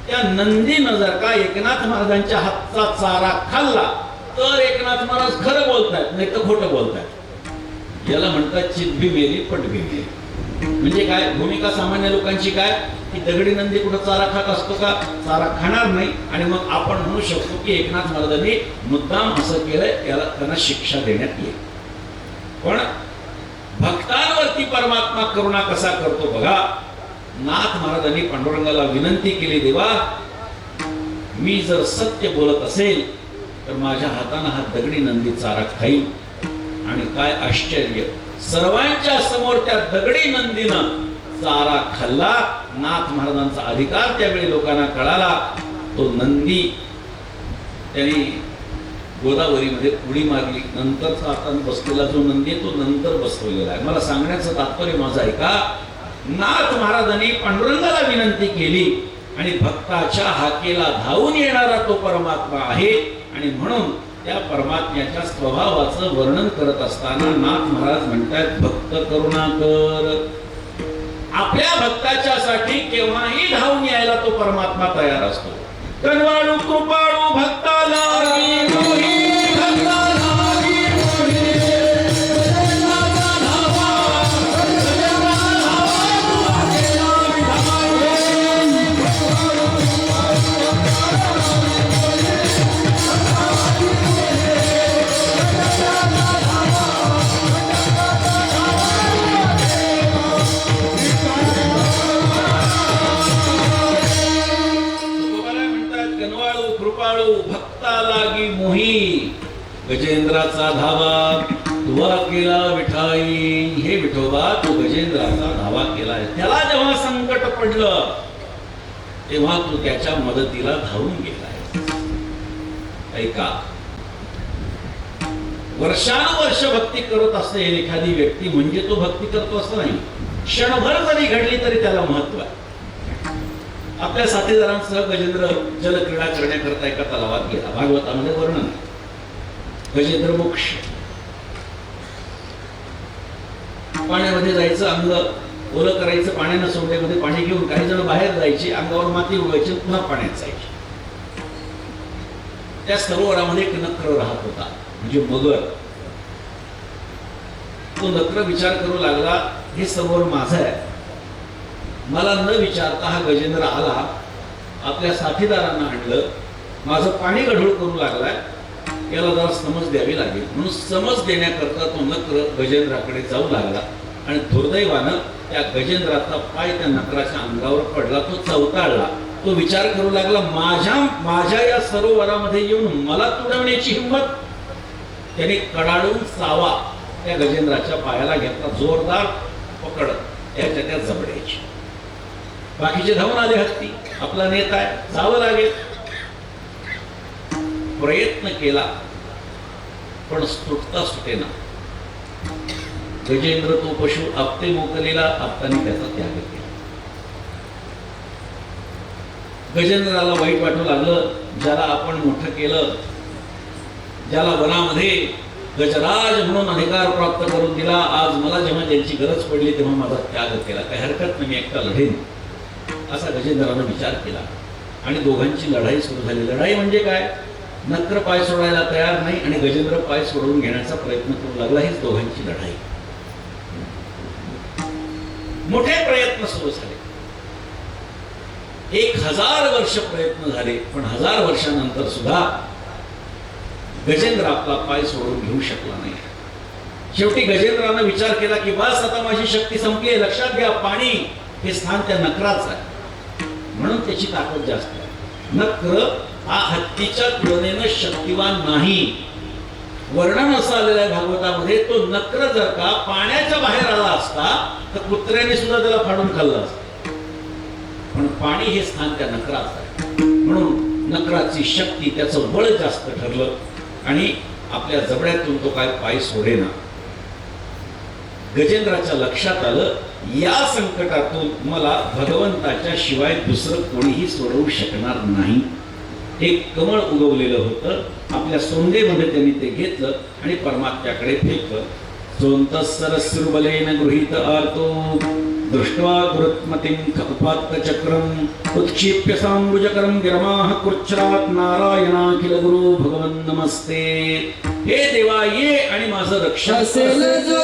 त्या नंदीनं जर का एकनाथ महाराजांच्या हातचा चारा खाल्ला तर एकनाथ महाराज खरं बोलतायत, नाही तर खोटं बोलतायत. याला म्हणतात चित भी मेली पट भी मेली. म्हणजे काय भूमिका सामान्य लोकांची काय की दगडी नंदी कुठं चारा खात असतो का? चारा खाणार नाही. आणि मग आपण म्हणू शकतो की एकनाथ महाराजांनी मुद्दाम असं केलंय, याला त्यांना शिक्षा देण्यात येईल. पण भक्तांवरती परमात्मा करुणा कसा करतो बघा. नाथ महाराजांनी पांडुरंगाला विनंती केली, देवा मी जर सत्य बोलत असेल तर माझ्या हाताने हा दगडी नंदी चारा खाईल. आणि काय आश्चर्य, सर्वांच्या समोर त्या दगडी नंदीनं चारा खाल्ला. नाथ महाराजांचा अधिकार त्यावेळी लोकांना कळाला. तो नंदी त्यांनी गोदावरीमध्ये उडी मारली. नंतरचा आता बसलेला जो नंदी आहे तो नंतर बसवलेला आहे. मला सांगण्याचं तात्पर्य माझं आहे का, नाथ महाराजांनी पांडुरंगाला विनंती केली आणि भक्ताच्या हाकेला धावून येणारा तो परमात्मा आहे. आणि म्हणून त्या परमात्म्याच्या स्वभावाचं वर्णन करत असताना नाथ महाराज म्हणतात भक्त करुणाकर. आपल्या भक्ताच्या साठी केव्हाही धावून यायला तो परमात्मा तयार असतो. कनवाळू कृपाळू भक्ताला भक्ता लागी मोही. गजेंद्राचा धावा तुवा केला विठाई. हे विठोबा तू गजेंद्राचा धावा केलाय. त्याला जेव्हा संकट पडलं तेव्हा तू त्याच्या मदतीला धावून गेलाय. ऐका, वर्षानुवर्ष भक्ती करत असेल एखादी व्यक्ती म्हणजे तो भक्ती करतो असं नाही. क्षणभर जरी घडली तरी त्याला महत्व आहे. आपल्या साथीदारांसह गजेंद्र जलक्रीडा करण्याकरता एका तलावात गेला. भागवतामध्ये वर्णन. गजेंद्र मोक्ष पाण्यामध्ये जायचं, अंग ओलं करायचं, पाण्यानं सोडल्यामध्ये पाणी घेऊन काही जण बाहेर जायचे, अंगावर माती उडवायची, पुन्हा पाण्यात जायचे. त्या सरोवरामध्ये एक नक्र राहत होता, म्हणजे मगर. तो नक्र विचार करू लागला, हे सरोवर माझं आहे. मला न विचारता हा गजेंद्र आला, आपल्या साथीदारांना आणलं, माझं पाणी गढूळ करू लागलाय, याला जरा समज द्यावी लागेल. म्हणून समज देण्याकरता तो नक्र गजेंद्राकडे जाऊ लागला आणि दुर्दैवानं त्या गजेंद्राचा पाय त्या नकराच्या अंगावर पडला. तो चवताळला. तो विचार करू लागला, माझ्या या सरोवरामध्ये येऊन मला तुडवण्याची हिंमत. त्याने कडाडून चावा त्या गजेंद्राच्या पायाला घेतला. जोरदार पकड त्याच्या त्या जबड्याची. बाकीचे धावून आले हत्ती. आपला नेता आहे, जावं लागेल. प्रयत्न केला पण सुटता सुटेना. गजेंद्र तो पशु आपते मोकलेला, आपतानी त्याचा त्याग केला. गजेंद्राला वाईट वाटू लागलं. ज्याला आपण मोठं केलं, ज्याला वनामध्ये गजराज म्हणून अधिकार प्राप्त करून दिला, आज मला जेव्हा त्यांची गरज पडली तेव्हा माझा त्याग केला. काही हरकत नाही, मी एकटा लढेन असा गजेंद्राने विचार केला. आणि दोघांची लढाई सुरू झाली. लढाई म्हणजे काय, नक्र पाय सोडायला तयार नाही आणि गजेंद्र पाय सोडवून घेण्याचा प्रयत्न करू लागला. हीच दोघांची लढाई. मोठे प्रयत्न सुरू झाले. 1000 वर्ष प्रयत्न झाले. पण 1000 वर्षानंतर सुद्धा गजेंद्र आपला पाय सोडून घेऊ शकला नाही. शेवटी गजेंद्रानं विचार केला की बस आता माझी शक्ती संपली आहे. लक्षात घ्या, पाणी हे स्थान त्या नक्राचं आहे, म्हणून त्याची ताकद जास्त आहे. नक्र हा हत्तीच्या तुलनेनं शक्तिवान नाही. वर्णन असं आलेलं आहे भागवतामध्ये, तो नक्र जर का पाण्याच्या बाहेर आला असता तर कुत्र्याने सुद्धा त्याला फाडून खाल्लं असतं. पण पाणी हे स्थान त्या नक्राचं आहे, म्हणून नक्राची शक्ती, त्याचं बळ जास्त ठरलं आणि आपल्या जबड्यातून तो काय पाय सोडेना. गजेंद्राच्या लक्षात आलं, या संकटातून मला भगवंताच्या शिवाय दुसरं कोणीही सोडवू शकणार नाही. एक कमळ उगवलेलं होतं, आपल्या सोंडेमध्ये त्यांनी ते घेतलं आणि परमात्म्याकडे फेकलं. सोंतस्सरस्रुबलेन गृहीत आर्तो दृष्ट्वा दुरत्मतिं उपात्तचक्रम् उत्क्षिप्य साम्बुजकरं गिरमाः कृच्छ्रात् नारायणाखिल गुरु भगवन् नमस्ते. हे देवा, ये आणि माझं रक्षण असेल जो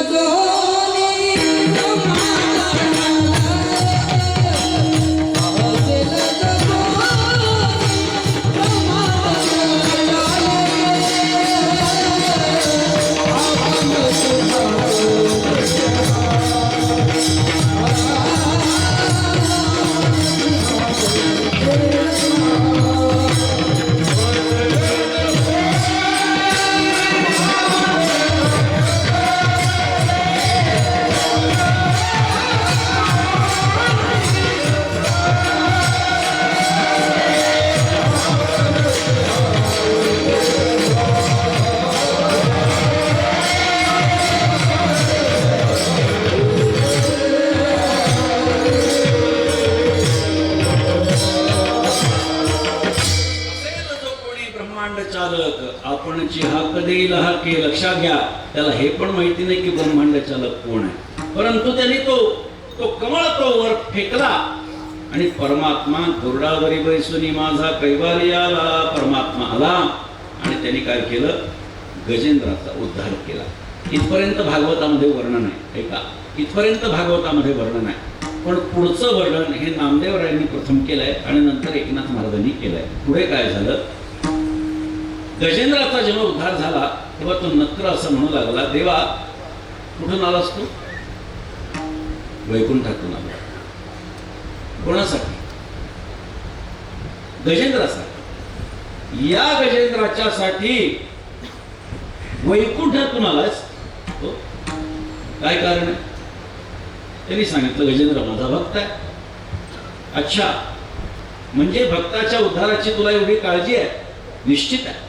कोणी आपणची हाक देईल हाके. लक्षात घ्या, त्याला हे पण माहिती नाही की ब्रह्मांड चालक कोण आहे, परंतु त्यांनी तो कमळ तो वर फेकला आणि परमात्मा गुरुडावरी बैसुनी माझा कैवारी आला. परमात्मा आला आणि त्यांनी काय केलं, गजेंद्राचा उद्धार केला. इथपर्यंत भागवतामध्ये वर्णन आहे, ऐका, इथपर्यंत भागवतामध्ये वर्णन आहे. पण पुढचं वर्णन हे नामदेवरायांनी प्रथम केलंय आणि नंतर एकनाथ महाराजांनी केलंय. पुढे काय झालं, गजेंद्राचा जेव्हा उद्धार झाला तेव्हा तो नक्र असं म्हणू लागला, देवा कुठून आलास तू? वैकुंठातून आला. कोणासाठी? गजेंद्रासाठी. या गजेंद्राच्या साठी वैकुंठातून आलास? तो काय कारण आहे? त्यांनी सांगितलं, गजेंद्र माझा भक्त आहे. अच्छा, म्हणजे भक्ताच्या उद्धाराची तुला एवढी काळजी आहे? निश्चित आहे.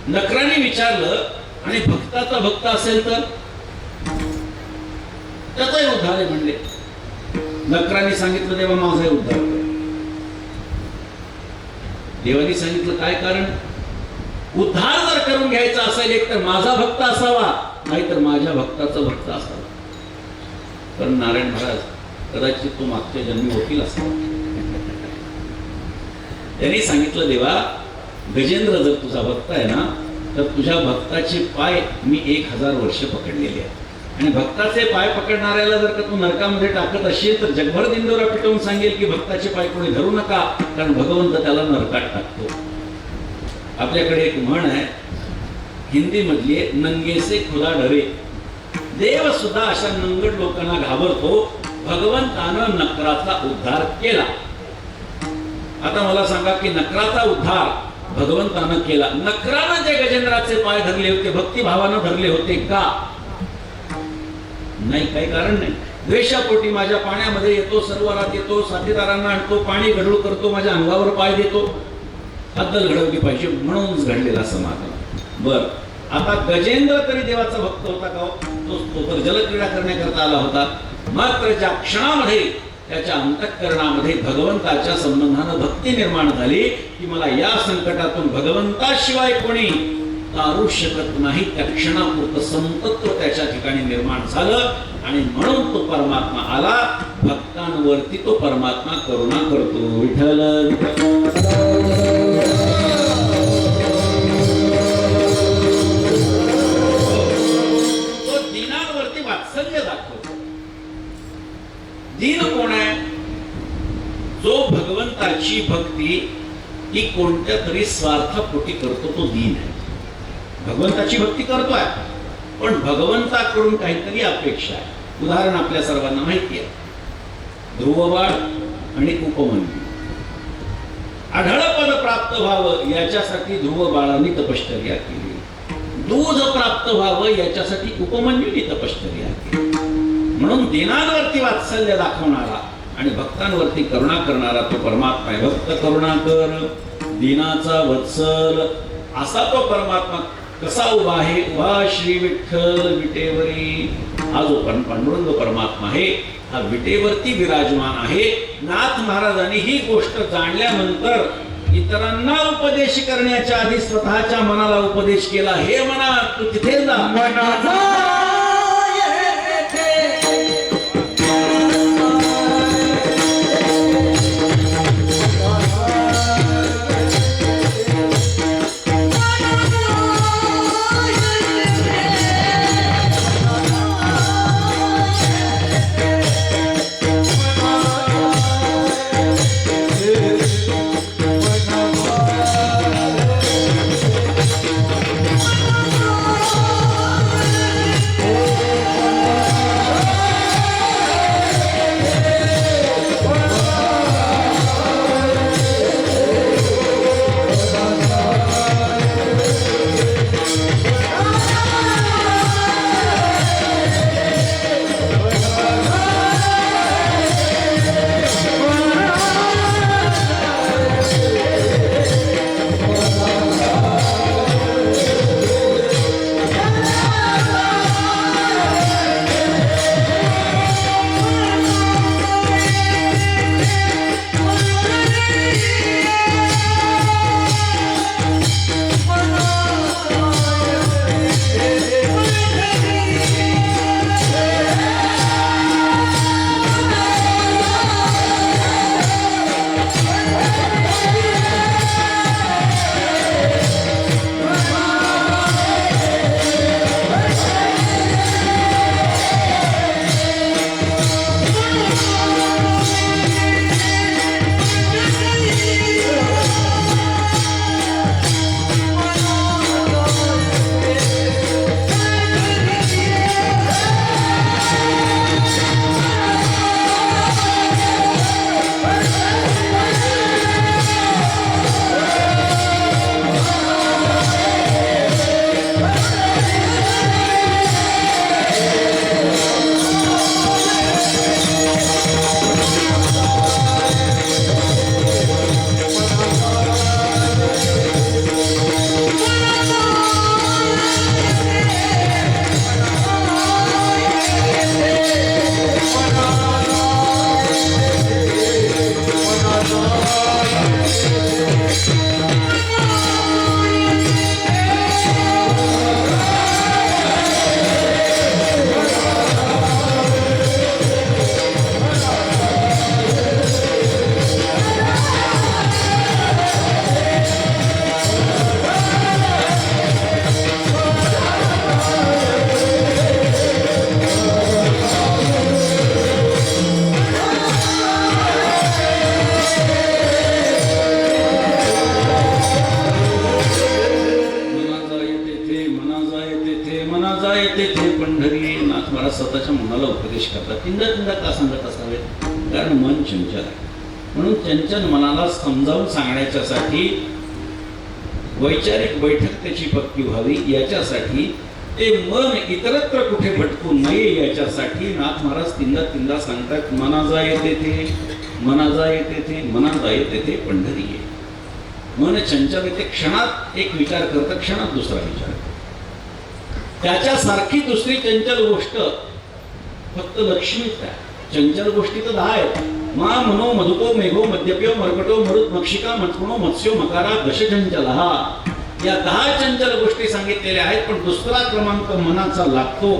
नकराने विचारलं, आणि भक्ताचा भक्त असेल तर त्याचाही उद्धार आहे म्हणले. नकराने सांगितलं, देवा माझाही उद्धार कर. देवानी सांगितलं, काय कारण? उद्धार जर करून घ्यायचा असेल, एक तर माझा भक्त असावा, नाहीतर माझ्या भक्ताचा भक्त असावा. पण नारायण महाराज कदाचित तो मागच्या जन्मी वकील असावा. त्यांनी सांगितलं, देवा गजेंद्र जर तुझा भक्त आहे ना, तर तुझ्या भक्ताचे पाय मी 1000 वर्ष पकडलेले आहेत. आणि भक्ताचे पाय पकडणाऱ्याला जर का तू नरकामध्ये टाकत असेल तर जगभर दिंडोरा पिटवून सांगेल की भक्ताचे पाय कोणी धरू नका, कारण भगवंत त्याला नरकात टाकतो. आपल्याकडे एक म्हण आहे हिंदी मधली, नंगे से खुदा डरे. देव सुद्धा अशा नंगट लोकांना घाबरतो. भगवंतानं नकराचा उद्धार केला. आता मला सांगा की नकराचा उद्धार भगवंतानं केला. नकरानं जे गजेंद्राचे पाय धरले होते, भक्तिभावानं धरले होते का? नाही, काही कारण नाही. द्वेषापोटी माझ्या पाण्यामध्ये येतो, सरोवरात येतो, साथीदारांना आणतो, पाणी गढूळ करतो, माझ्या अंगावर पाय देतो. अद्दल घडवली पाहिजे म्हणूनच घडलेला समाधान. बर, आता गजेंद्र तरी देवाचा भक्त होता का? तो तर जलक्रीडा करण्याकरता आला होता. मात्र ज्या क्षणामध्ये त्याच्या अंतःकरणामध्ये भगवंताच्या संबंधानं भक्ती निर्माण झाली की मला या संकटातून भगवंताशिवाय कोणी तारू शकत नाही, त्या क्षणापुरतं संतत्व त्याच्या ठिकाणी निर्माण झालं आणि म्हणून तो परमात्मा आला. भक्तांवरती तो परमात्मा करुणा करतो. विठ्ठल तो दीनांवरती वात्सल्य दाखवतो. दीन कोण आहे? जो भगवंताची भक्ती की कोणत्या तरी स्वार्थापोटी करतो तो दीन आहे. भगवंताची भक्ती करतोय पण भगवंताकडून काहीतरी अपेक्षा आहे. उदाहरण आपल्या सर्वांना माहिती आहे, ध्रुवबाळ आणि उपमन्यू. आढळ पद प्राप्त व्हावं याच्यासाठी ध्रुव बाळांनी तपश्चर्या केली. दूध प्राप्त व्हावं याच्यासाठी उपमन्यूनी तपश्चर्या केली. म्हणून दिनांवरती वात्सल्य दाखवणारा आणि भक्तांवरती करुणा करणारा तो परमात्मा आहे. भक्त करुणाकर दीनाचा वत्सल असा तो परमात्मा कसा उभा आहे? उभा श्री विठ्ठल विटेवरी. हा जो पांडुरंग परमात्मा आहे हा विटेवरती विराजमान आहे. नाथ महाराजांनी ही गोष्ट जाणल्यानंतर इतरांना उपदेश करण्याच्या आधी स्वतःच्या मनाला उपदेश केला. हे मना तू तिथे जा. स्वतःच्या मनाला उपदेश करतात. तीनदा तीनदा का सांगत असावेत? कारण मन चंचल आहे. म्हणून चंचल मनाला समजावून सांगण्याच्यासाठी वैचारिक बैठक त्याची पक्की व्हावी याच्यासाठी, ते मन इतरत्र कुठे भटकू नये याच्यासाठी नाथ महाराज तीनदा तीनदा सांगतात, मना जाये तेथे, मना जाये तेथे, मना जाये तेथे पंढरी आहे. मन चंचल येते, क्षणात एक विचार करतं, क्षणात दुसरा विचार करतं. त्याच्यासारखी दुसरी चंचल गोष्ट फक्त लक्ष्मीच आहे. चंचल गोष्टी तर 10 आहेत. मा मनो मधुको मेघो मद्यप्यो मर्कटो मरुत मक्षिका मत्कुणो मत्स्यो मकारा दशचंचल. या 10 चंचल गोष्टी सांगितलेल्या आहेत. पण दुसरा क्रमांक मनाचा लागतो.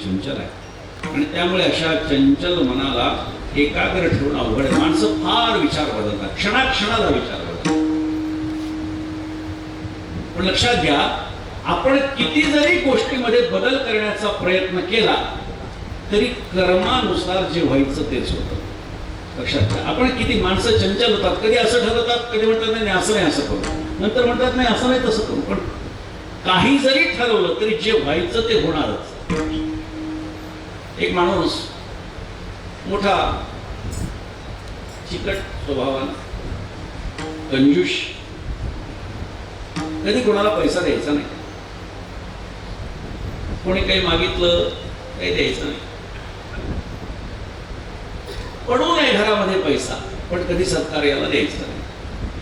चंचल आहे आणि त्यामुळे अशा चंचल मनाला एकाग्र ठेवून अवघड आहे. माणसं फार विचार बदलतात, क्षणाक्षणाला विचार बदलतात. पण लक्षात घ्या, आपण किती जरी गोष्टीमध्ये बदल करण्याचा प्रयत्न केला तरी कर्मानुसार जे व्हायचं तेच होतं. लक्षात घ्या, आपण किती माणसं चंचल होतात, कधी असं ठरवतात, कधी म्हणतात नाही असं नाही असं करू, नंतर म्हणतात नाही असं नाही तसं करू. पण काही जरी ठरवलं तरी जे व्हायचं ते होणारच. एक माणूस मोठा चिकट स्वभावाला, कंजूष, कधी कोणाला पैसा द्यायचा नाही, कोणी काही मागितलं काही द्यायचं नाही, पडू नये घरामध्ये पैसा पण कधी सत्कार्याला द्यायचा नाही.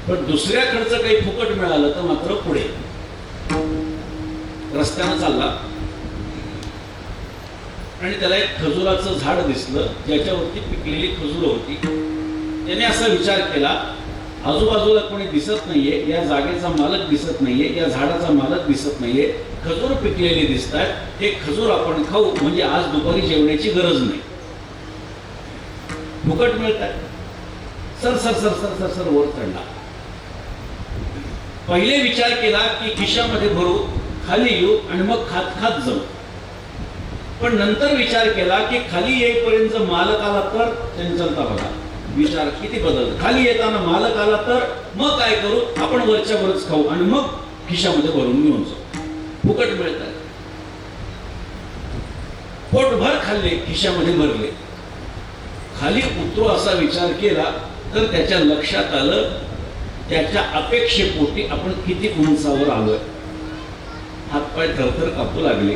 पण दुसऱ्याकडचं काही फुकट मिळालं तर मात्र पुढे. रस्त्यानं चालला आणि त्याला एक खजुराचं झाड दिसलं ज्याच्यावरती पिकलेली खजूर होती. त्याने असा विचार केला, आजूबाजूला कोणी दिसत नाहीये, या जागेचा मालक दिसत नाहीये, या झाडाचा मालक दिसत नाहीये, खजूर पिकलेले दिसत आहेत, हे खजूर आपण खाऊ म्हणजे आज दुपारी जेवण्याची गरज नाही, फुकट मिळतात. Sir sir sir sir sir sir वर चढला. पहिले विचार केला की खिशामध्ये भरू, खाली येऊ आणि मग खात खात जाऊ. पण नंतर विचार केला की खाली येईपर्यंत मालक आला तर चंचलता बघा, विचार किती बदल. खाली येताना मालक आला तर मग काय करू, आपण वरच्या वरच खाऊ आणि मग खिशामध्ये भरून घेऊन जाऊ, फुकट मिळतात. पोटभर खाल्ले, खिशामध्ये भरले. खाली उतरू असा विचार केला तर त्याच्या लक्षात आलं त्याच्या अपेक्षेपोटी आपण किती उंचावर आलोय. हातपाय थरथर कापू लागले.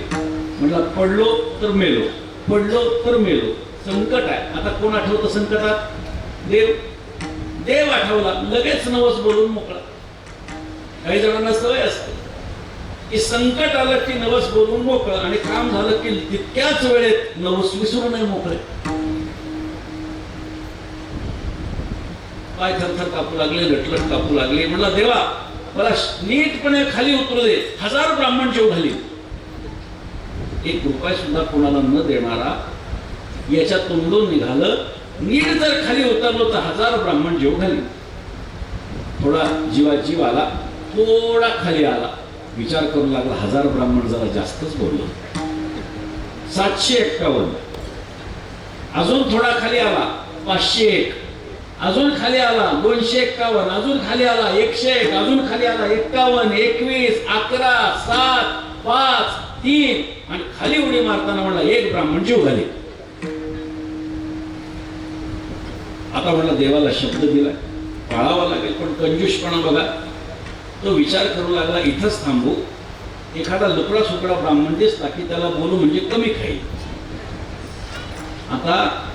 म्हटलं पडलो तर मेलो, पडलो तर मेलो, संकट आहे. आता कोण आठवतं संकटात? देव. देव आठवला, लगेच नवस बोलून मोकळा. काही जणांना सवय असते की संकट आलं की नवस बोलून मोकळं आणि काम झालं की तितक्याच वेळेत नवस विसरून नाही मोकळे. पाय थरथर कापू लागले, लटलट कापू लागले. म्हणला देवा मला नीटपणे खाली उतरू दे. 1000 ब्राह्मण जेव घाली. 1 रुपया सुद्धा कोणाला न देणारा याच्या तोंडून निघालं, नीट जर खाली उतरलो तर 1000 ब्राह्मण जेव घाली. थोडा जीव आला, थोडा खाली आला, विचार करू लागला 1000 ब्राह्मण जरा जास्तच बोललो. 751. अजून थोडा खाली आला, 501. अजून खाली आला 251, अजून खाली आला 101, अजून खाली आला 51, 21, 11, 7, 5, 3 आणि खाली उडी मारताना म्हणला 1 ब्राह्मण जीव घाली. आता म्हणला देवाला शब्द दिलाय, पाळावा लागेल. पण कंजूषपणा बघा, तो विचार करू लागला इथंच थांबू, एखादा लुकडा सुकडा ब्राह्मण दिसला की त्याला बोलू म्हणजे कमी खाईल. आता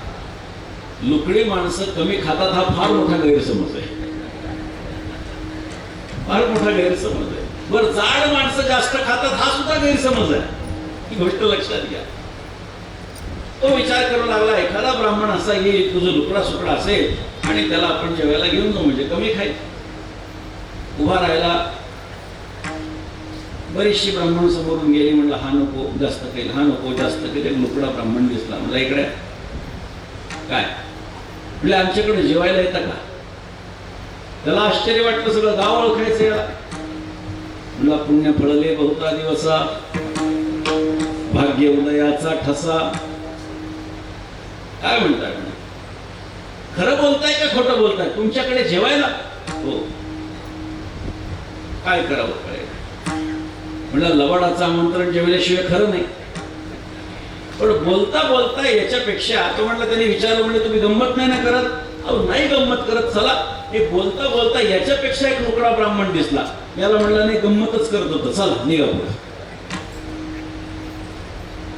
लुकडी माणसं कमी खातात हा फार मोठा गैरसमज आहे, फार मोठा गैरसमज आहे. बरं, जाड माणसं जास्त खातात हा सुद्धा गैरसमज आहे, ही गोष्ट लक्षात घ्या. तो विचार करू लागला एखादा ब्राह्मण असा येईल तुझं लुकडा सुकडा असेल आणि त्याला आपण जेवायला घेऊन जाऊ म्हणजे कमी खाईल. उभा राहिला, बरीचशी ब्राह्मण समोरून गेली. म्हणलं हा नको जास्त खाईल, हा नको जास्त खाईल. एक लुकडा ब्राह्मण दिसला. म्हणला इकडे काय, म्हणजे आमच्याकडे जेवायला येतं का? त्याला आश्चर्य वाटलं, सगळं गाव ओळखायचं याला. म्हणला पुण्य फळले बहुता दिवसा, भाग्य उदयाचा ठसा. काय म्हणताय? खरं बोलताय का खोटं बोलताय? तुमच्याकडे जेवायला? हो. काय करावं काय? म्हणलं लवाडाचं आमंत्रण जेवल्याशिवाय खरं नाही. पण बोलता बोलता याच्यापेक्षा तो म्हणला, त्यांनी विचारलं म्हणजे तुम्ही गंमत नाही ना करत? अहो नाही गंमत करत. चला, हे बोलता बोलता याच्यापेक्षा एक लुकडा ब्राह्मण दिसला. याला म्हणला नाही गंमतच करत होतं, चला निघा पुढे.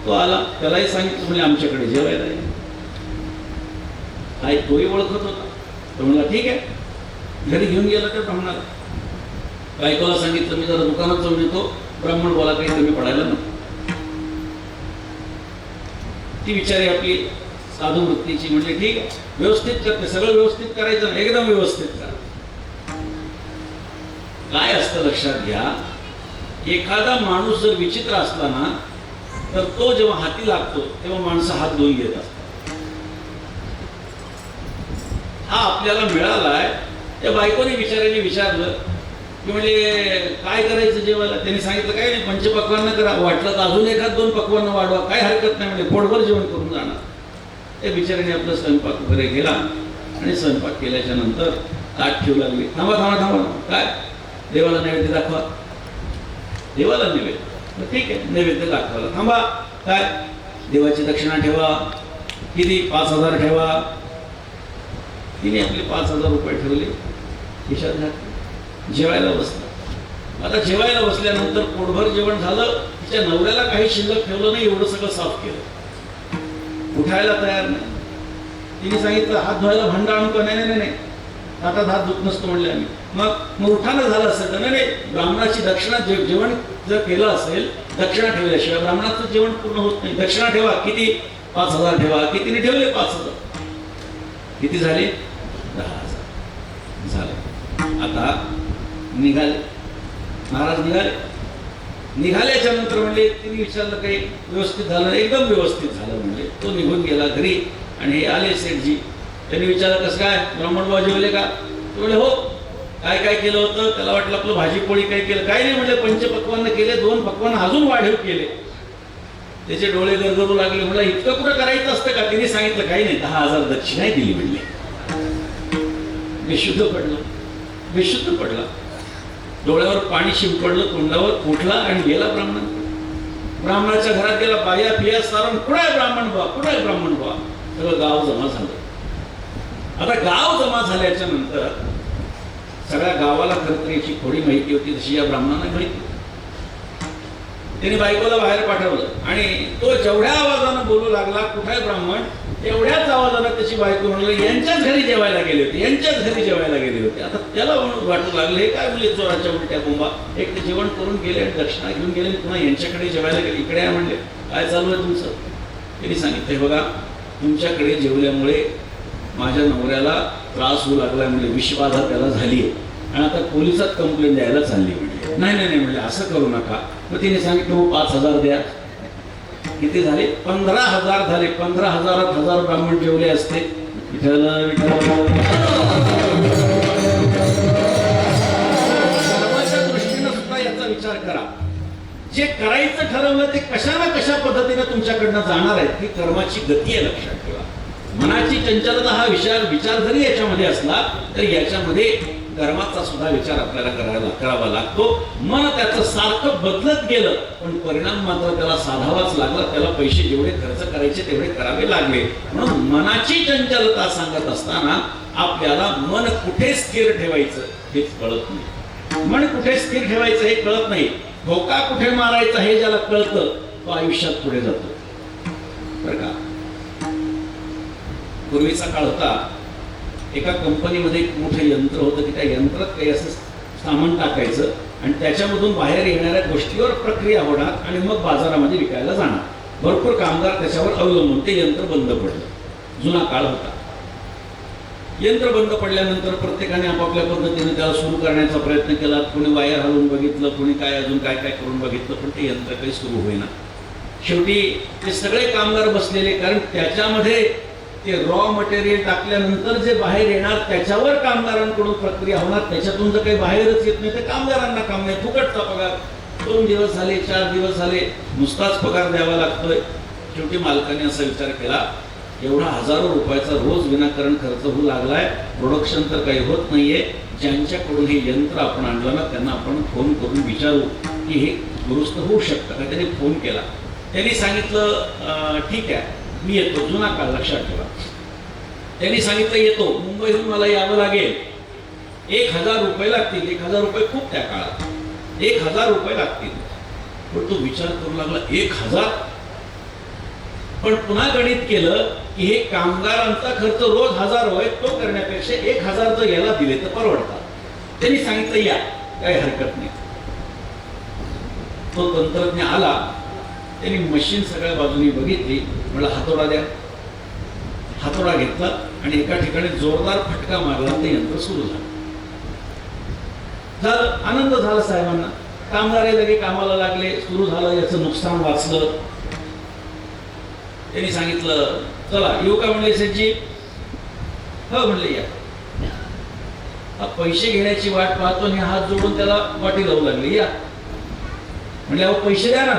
तो आला, त्यालाही सांगितलं म्हणजे आमच्याकडे जेवायला आहे. काय तोही ओळखत होता. तो म्हणला ठीक आहे. घरी घेऊन गेला त्या ब्राह्मणाला. बायकोला सांगितलं मी जरा दुकानात जाऊन येतो, ब्राह्मण बोला काही कमी पडायला नको. ती विचारी आपली साधू वृत्तीची म्हणजे ठीक आहे, व्यवस्थित करते, सगळं व्यवस्थित करायचं नाही, एकदम व्यवस्थित करा. काय असतं लक्षात घ्या, एखादा माणूस जर विचित्र असला ना तर तो जेव्हा हाती लागतो तेव्हा माणसं हात धुवून घेत असतात. हा आपल्याला मिळालाय. त्या बायकोने बिचाऱ्याने विचारलं की म्हणजे काय करायचं जेवायला. त्यांनी सांगितलं काय नाही, पंचपक्वान्न करा, वाटलं तर अजून एखाद 2 पक्वान्न वाढवा, काय हरकत नाही म्हणजे पोटभर जेवण करून जाणार. त्या बिचाऱ्याने आपला स्वयंपाक वगैरे केला आणि स्वयंपाक केल्याच्या नंतर ताट ठेवू लागले. थांबा थांबा थांबा, काय देवाला नैवेद्य दाखवा. देवाला नैवेद्य, ठीक आहे नैवेद्य दाखवायला थांबा. काय देवाची दक्षिणा ठेवा, किती 5,000 ठेवा. तिने आपले 5,000 रुपये ठेवले, खिशात घातले, जेवायला बसलं. आता जेवायला बसल्यानंतर पोटभर जेवण झालं. तिच्या नवऱ्याला काही शिल्लक ठेवलं नाही, एवढं सगळं साफ केलं. उठायला तयार नाही. तिने सांगितलं हात धुवायला भांडं आणू का. नाही नाही नाही, हातात हात धुत नसतो म्हणले आम्ही. मग उठायला झालं असेल तर नाही, ब्राह्मणाची दक्षिणा जेवण जर केलं असेल, दक्षिणा ठेवल्याशिवाय ब्राह्मणाचं जेवण पूर्ण होत नाही. दक्षिणा ठेवा, किती 5,000 ठेवा. कितीने ठेवले 5,000. किती झाले 10,000 झाले. आता निघाले, महाराज निघाले. निघाल्याच्या नंतर म्हणले, तिने विचारलं काही व्यवस्थित झालं. एकदम व्यवस्थित झालं म्हणजे. तो निघून गेला घरी आणि हे आले सेठजी. त्यांनी विचारलं कसं काय ब्राह्मण जेवले का. ते म्हणले हो. काय काय केलं होतं. त्याला वाटलं आपलं भाजी पोळी काय केलं. काय नाही म्हणले, पंचपक्वान्न केले, 2 पक्वान्न अजून वाढीव केले. त्याचे डोळे गरगरू लागले. म्हणलं इतकं कुठं करायचं असतं का. तिने सांगितलं काही नाही, 10,000 दक्षिणाही दिली म्हणले. बेशुद्ध पडलं, बेशुद्ध पडला. डोळ्यावर पाणी शिंपडलं, तोंडावर उठला आणि गेला ब्राह्मण. ब्राह्मणाच्या घरात गेला, बाया पिया सारून कुठे ब्राह्मण बा, कुठे ब्राह्मण बा. सगळं गाव जमा झालं. आता गाव जमा झाल्याच्या नंतर सगळ्या गावाला खरं तर याची थोडी माहिती होती, तशी या ब्राह्मणांना माहिती. त्याने बायकोला बाहेर पाठवलं आणि तो जेवढ्या आवाजानं बोलू लागला कुठे ब्राह्मण, एवढ्याच आवाजानं त्याची बायको म्हणलं यांच्याच घरी जेवायला गेले होते, यांच्याच घरी जेवायला गेले होते. आता त्याला वाटू लागलं हे काय म्हणजे चोराच्या उलट्या बोंबा. एक ते जेवण करून गेले आणि दक्षिणा घेऊन गेले, पुन्हा यांच्याकडे जेवायला गेले. इकडे आहे म्हणले, काय चालू आहे तुमचं. त्यांनी सांगितलं बघा तुमच्याकडे जेवल्यामुळे माझ्या नवऱ्याला त्रास होऊ लागला म्हणजे, विषबाधा त्याला झाली आहे आणि आता पोलिसात कंप्लेंट द्यायला चालली म्हणजे. नाही नाही नाही म्हणले असं करू नका. मग तिने सांगितलं 5,000 द्या. किती झाले 15,000 झाले. 15,000त 1,000 ब्राह्मण जेवले असते. विठ्ठल विठ्ठल. धर्माच्या दृष्टीनं सुद्धा याचा विचार करा. जे करायचं ठरवलं ते कशा ना कशा पद्धतीने तुमच्याकडनं जाणार आहे, ही कर्माची गती आहे, लक्षात ठेवा. मनाची चंचलता हा विचार जरी याच्यामध्ये असला तर याच्यामध्ये कर्माचा सुद्धा विचार आपल्याला करावा लागतो. मन त्याचं सारखं बदलत गेलं पण परिणाम मात्र त्याला साधावाच लागला. त्याला पैसे जेवढे खर्च करायचे तेवढे करावे लागले. म्हणून मनाची चंचलता सांगत असताना आपल्याला मन कुठे स्थिर ठेवायचं हेच कळत नाही. मन कुठे स्थिर ठेवायचं हे कळत नाही. धोका कुठे मारायचा हे ज्याला कळतं तो आयुष्यात पुढे जातो. बरं का. पूर्वीचा काळ होता, एका कंपनीमध्ये एक मोठं यंत्र होतं की त्या यंत्रात काही असं सामान टाकायचं आणि त्याच्यामधून बाहेर येणाऱ्या गोष्टीवर प्रक्रिया होणार आणि मग बाजारामध्ये विकायला जाणार. भरपूर कामगार त्याच्यावर अवलंबून ते यंत्र बंद पडलं. जुना काळ होता. यंत्र बंद पडल्यानंतर प्रत्येकाने आपापल्या पद्धतीने त्याला सुरू करण्याचा प्रयत्न केला. कोणी वायर हलवून बघितलं, कोणी काय अजून काय काय करून बघितलं, पण ते यंत्र काही सुरू होईना. शेवटी ते सगळे कामगार बसलेले, कारण त्याच्यामध्ये ते रॉ मटेरियल टाकल्यानंतर जे बाहेर येणार त्याच्यावर कामगारांकडून प्रक्रिया होणार. त्याच्यातून जर काही बाहेरच येत नाही तर कामगारांना काम नाही, फुकटचा पगार. 2 दिवस झाले, 4 दिवस झाले, नुसताच पगार द्यावा लागतोय. शेवटी मालकाने असा विचार केला, एवढा हजारो रुपयाचा रोज विनाकारण खर्च होऊ लागलाय, प्रोडक्शन तर काही होत नाहीये. ज्यांच्याकडून हे यंत्र आपण आणलं ना त्यांना आपण फोन करून विचारू की हे दुरुस्त होऊ शकतं का. त्याने फोन केला. त्यांनी सांगितलं ठीक आहे मी येतो. जुना काळ, लक्षात ठेवा. त्यांनी सांगितलं येतो. मुंबईहून मला यावं लागेल, 1,000 रुपये लागतील. 1,000 रुपये खूप त्या काळात. 1,000 रुपये लागतील. पण तो विचार करू लागला 1,000. पण पुन्हा गणित केलं की हे कामगारांचा खर्च रोज 1,000 होय, तो करण्यापेक्षा 1,000 जर याला दिले तर परवडतात. त्यांनी सांगितलं या, काही हरकत नाही. तो तंत्रज्ञ आला. त्यांनी मशीन सगळ्या बाजूनी बघितली. मला हातोडा द्या. हातोडा घेतला आणि एका ठिकाणी जोरदार फटका मारला. ते यंत्र सुरू झालं. आनंद झाला साहेबांना. कामगार लगे कामाला लागले. सुरू झालं, याचं नुकसान वाचलं. त्यांनी सांगितलं चला येऊ का म्हणले सेठजी. हो म्हणले या. हा पैसे घेण्याची वाट पाहतो आणि हात जोडून त्याला वाटी लावू लागली. या म्हणजे अहो पैसे द्या ना.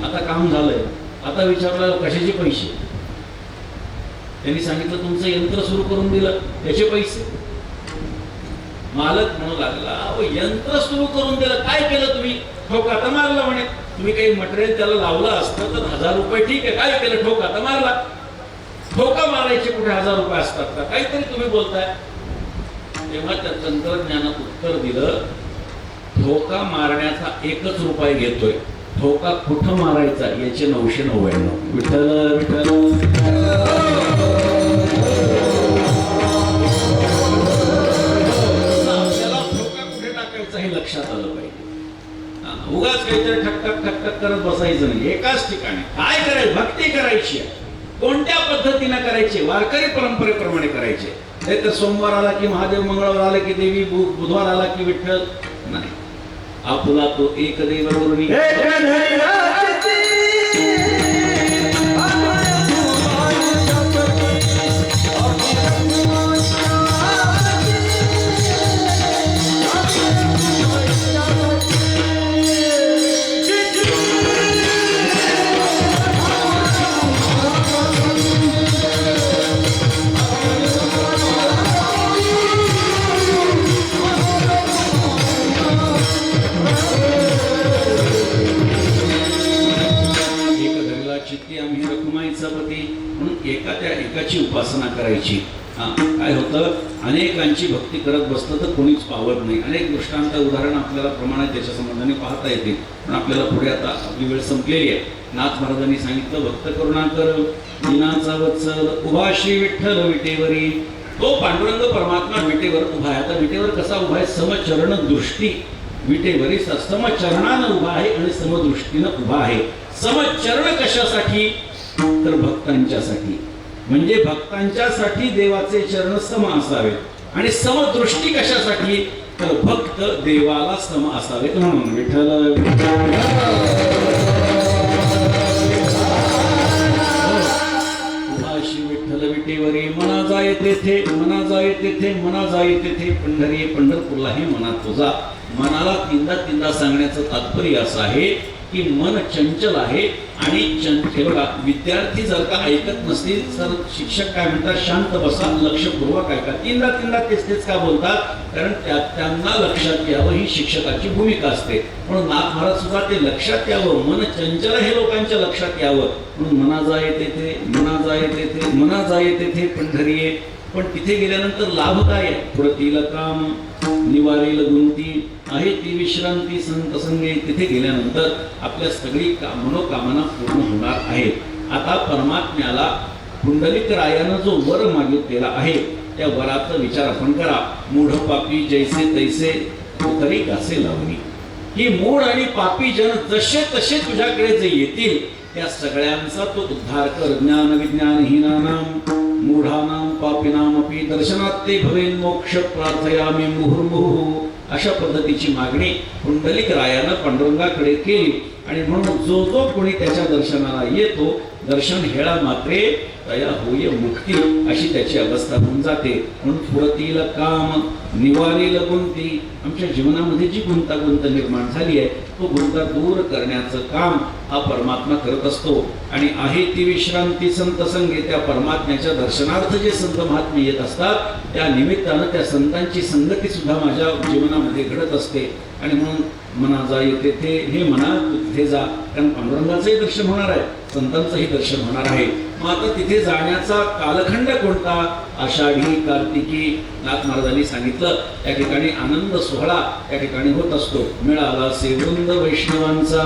आता काम झालंय. आता विचारलं कशाचे पैसे. त्यांनी सांगितलं तुमचं यंत्र सुरू करून दिलं त्याचे पैसे. मालक म्हणू लागला अहो यंत्र सुरू करून दिलं काय केलं तुम्ही. ठोक आता मारला म्हणे. तुम्ही काही मटेरियल त्याला लावलं असतं तर 1000 रुपये ठीक आहे. काय केलं ठोक आता मारला. ठोका मारायचे कुठे 1000 रुपये असतात का. काहीतरी तुम्ही बोलताय. तेव्हा त्या तंत्रज्ञानात उत्तर दिलं ठोका मारण्याचा 1च रुपये घेतोय. ठोका कुठं मारायचा याचे 999. विठ्ठल विठ्ठल. आपल्याला ठोका कुठे टाकायचा हे लक्षात आलं पाहिजे. उगाच काहीतरी ठकठक ठकठक करत बसायचं नाही. एकाच ठिकाणी काय करायचं. भक्ती करायची आहे. कोणत्या पद्धतीने करायचे. वारकरी परंपरेप्रमाणे करायचे. नाही तर सोमवार आला की महादेव, मंगळवार आला की देवी, बुधवार आला की विठ्ठल नाही. आपुला तो एक देवरुनी एकाची उपासना करायची. काय होतं अनेकांची भक्ती करत बसलं तर कोणीच पावत नाही. अनेक दृष्टांत उदाहरण आपल्याला प्रमाणात त्याच्या संबंधाने पाहता येतील. पण आपल्याला पुढे आता आपली वेळ संपलेली आहे. नाथ महाराजांनी सांगितलं भक्त करुणाकर दिनाचा वत्सल उभा श्री विठ्ठल विटेवरी. तो पांडुरंग परमात्मा विटेवर उभा आहे. आता विटेवर कसा उभा आहे. समचरण दृष्टी विटेवरी समचरणानं उभा आहे आणि समदृष्टीनं उभा आहे. समचरण कशासाठी तर भक्तांच्यासाठी. म्हणजे भक्तांच्यासाठी देवाचे चरण सम असावेत आणि समदृष्टी कशासाठी तर भक्त देवाला सम असावेत म्हणून. विठ्ठल उभाशी विठ्ठल विटेवरी मना जाय तेथे मना जाय तेथे मना जाय तेथे पंढरी पंढरपूरला हे मनात तुझा. मनाला तीनदा सांगण्याचं तात्पर्य असं आहे की मन चंचल आहे आणि बघा विद्यार्थी जर का ऐकत नसतील तर शिक्षक काय म्हणतात शांत बसा लक्षपूर्वक ऐका. तीनदा तेच का बोलतात कारण त्यांना लक्षात यावं ही शिक्षकाची भूमिका असते. म्हणून नाथ महाराज सुद्धा ते लक्षात यावं मन चंचल हे लोकांच्या लक्षात यावं म्हणून मना जाय तेथे मना जाय तेथे मना जाय तेथे पंढरीये. पण तिथे गेल्यानंतर लाभ काय आहे. पुढतील काम निवारेल गुंती आहे ती विश्रांती संत संगे. तिथे गेल्यानंतर आपल्या सगळी मनोकामना पूर्ण होणार आहेत. आता परमात्म्याला पुंडलिक रायानं जो वर मागितलेला आहे त्या वराचा विचार आपण करा. मूढ पापी जैसे तैसे तरी घासे लावणी. ही मूढ आणि पापी जन जसे तसे तुझ्याकडे जे येतील त्या सगळ्यांचा तो उद्धार कर. ज्ञान विज्ञानहीनानां मूढानां पापिनामपि दर्शनात ते भवेन मोक्ष प्रार्थयामि मुहुर्मुहुः. अशा पद्धतीची मागणी पुंडलिक रायानं पांडुरंगाकडे केली आणि म्हणून जो जो कोणी त्याच्या दर्शनाला येतो दर्शन हेळा मात्रे तया होय मुक्ती अशी त्याची अवस्था होऊन जाते. म्हणून पुरतील काम निवारेल गुंती. आमच्या जीवनामध्ये जी गुंतागुंत निर्माण झाली आहे तो गुंता दूर करण्याचं काम हा परमात्मा करत असतो. आणि आहे ती विश्रांती संत संगे. त्या परमात्म्याच्या दर्शनार्थ जे संत महात्मे येत असतात त्या निमित्तानं त्या संतांची संगती सुद्धा माझ्या जीवनामध्ये घडत असते. आणि म्हणून मना जाय तेथे हे मना तिथे जा. कारण पांडुरंगाचंही दर्शन होणार आहे संतांचंही दर्शन होणार आहे. मग आता तिथे जाण्याचा कालखंड कोणता. आषाढी कार्तिकी. नाथ महाराजांनी सांगितलं त्या ठिकाणी आनंद सोहळा त्या ठिकाणी होत असतो. मिळाला सेवृंद वैष्णवांचा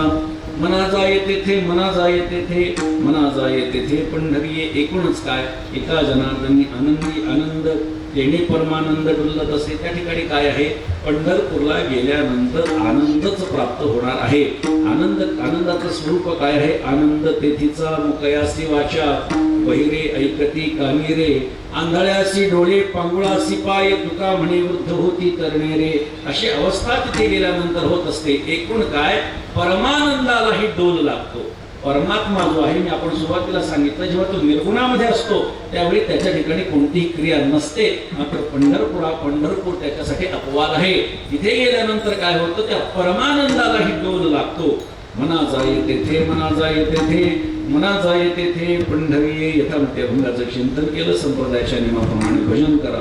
मना जाय तेथे मना जाय तेथे मना जाय तेथे पंढरीये. एकूणच काय एका जनार्दनी आनंदी आनंद येणे परमानंद डुलत असे. त्या ठिकाणी काय आहे पंढरपूरला गेल्यानंतर आनंदच प्राप्त होणार आहे. आनंदाचं स्वरूप काय आहे. आनंद तेथीचा मुकयासी वाचा बहिरे ऐकती कानी रे. आंधळ्यासी डोळे पांगुळासी पाय तुका म्हणे वृद्ध होती तरणे रे. अशी अवस्था तिथे गेल्यानंतर होत असते. एकूण काय परमानंदालाही डोल लागतो. परमात्मा जो आहे, मी आपण सुरुवातीला सांगितलं, जेव्हा तो निर्गुणामध्ये असतो त्यावेळी त्याच्या ठिकाणी कोणतीही क्रिया नसते. मात्र पंढरपूर त्याच्यासाठी अपवाद आहे. तिथे गेल्यानंतर काय होतं, त्या परमानंदालाही डोल लागतो. मना जाये तेथे, मना जाये तेथे, मना जाये तेथे पंढरी. यथामते अभंगाचं चिंतन केलं. संप्रदायाच्या नियमाप्रमाणे भजन करा.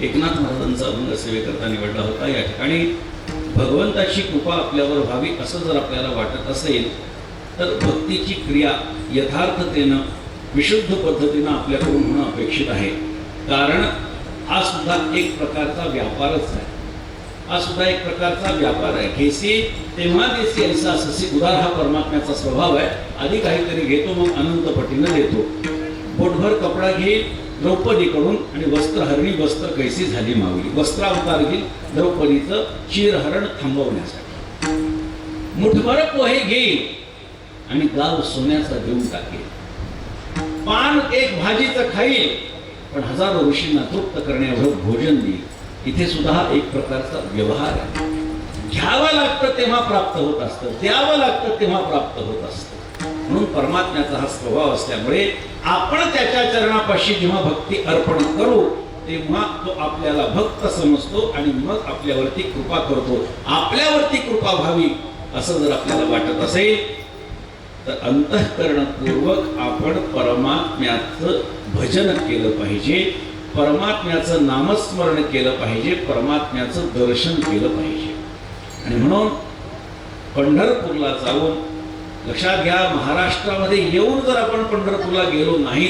एकनाथ महाराजांचा अभंग सेवेकरता निवडला होता. या ठिकाणी भगवंताची कृपा आपल्यावर व्हावी असं जर आपल्याला वाटत असेल तर भक्तीची क्रिया यथार्थतेनं विशुद्ध पद्धतीनं आपल्याकडून होणं अपेक्षित आहे. कारण हा सुद्धा एक प्रकारचा व्यापारच आहे. हा सुद्धा एक प्रकारचा व्यापार आहे. घेसी तेव्हा देसी ऐसा ससी उदार हा परमात्म्याचा स्वभाव आहे. आधी काहीतरी घेतो, मग अनंत पटीनं देतो. पोटभर कपडा घे द्रौपदीकडून आणि वस्त्रहरणी वस्त्र कैसी झाली माऊली. वस्त्रावतार घेईल द्रौपदीचं चिरहरण थांबवण्यासाठी. मुठभर पोहे घेईल आणि गाव सोन्याचा देऊन टाकेल. पान एक भाजीचं खाईल पण हजारो ऋषींना तृप्त करण्यावर भोजन देईल. इथे सुद्धा हा एक प्रकारचा व्यवहार आहे. घ्यावं लागतं तेव्हा प्राप्त होत असतं, द्यावं लागतं तेव्हा प्राप्त होत असतं. म्हणून परमात्म्याचा हा स्वभाव असल्यामुळे आपण त्याच्या चरणापाशी जेव्हा भक्ती अर्पण करू तेव्हा तो आपल्याला भक्त समजतो आणि मग आपल्यावरती कृपा करतो. आपल्यावरती कृपा व्हावी असं जर आपल्याला वाटत असेल तर अंतःकरणपूर्वक आपण परमात्म्याचं भजन केलं पाहिजे, परमात्म्याचं नामस्मरण केलं पाहिजे, परमात्म्याचं दर्शन केलं पाहिजे. आणि म्हणून पंढरपूरला जाऊन लक्षात घ्या, महाराष्ट्रामध्ये येऊन जर आपण पंढरपूरला गेलो नाही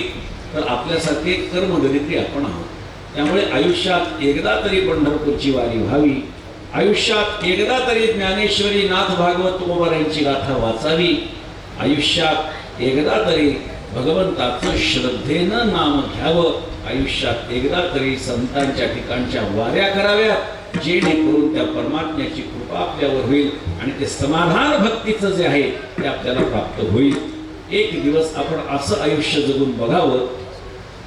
तर आपल्यासारखे कर्मदरिद्री आपण आहोत. त्यामुळे आयुष्यात एकदा तरी पंढरपूरची वारी व्हावी, आयुष्यात एकदा तरी ज्ञानेश्वरी नाथ भागवत तुकोबारायांची गाथा वाचावी, आयुष्यात एकदा तरी भगवंताचं श्रद्धेनं नाम घ्यावं, आयुष्यात एकदा तरी संतांच्या ठिकाणच्या वाऱ्या कराव्यात, जेणेकरून त्या परमात्म्याची कृपा आपल्यावर होईल आणि ते समाधान भक्तीचं जे आहे ते आपल्याला प्राप्त होईल. एक दिवस आपण असं आयुष्य जगून बघावं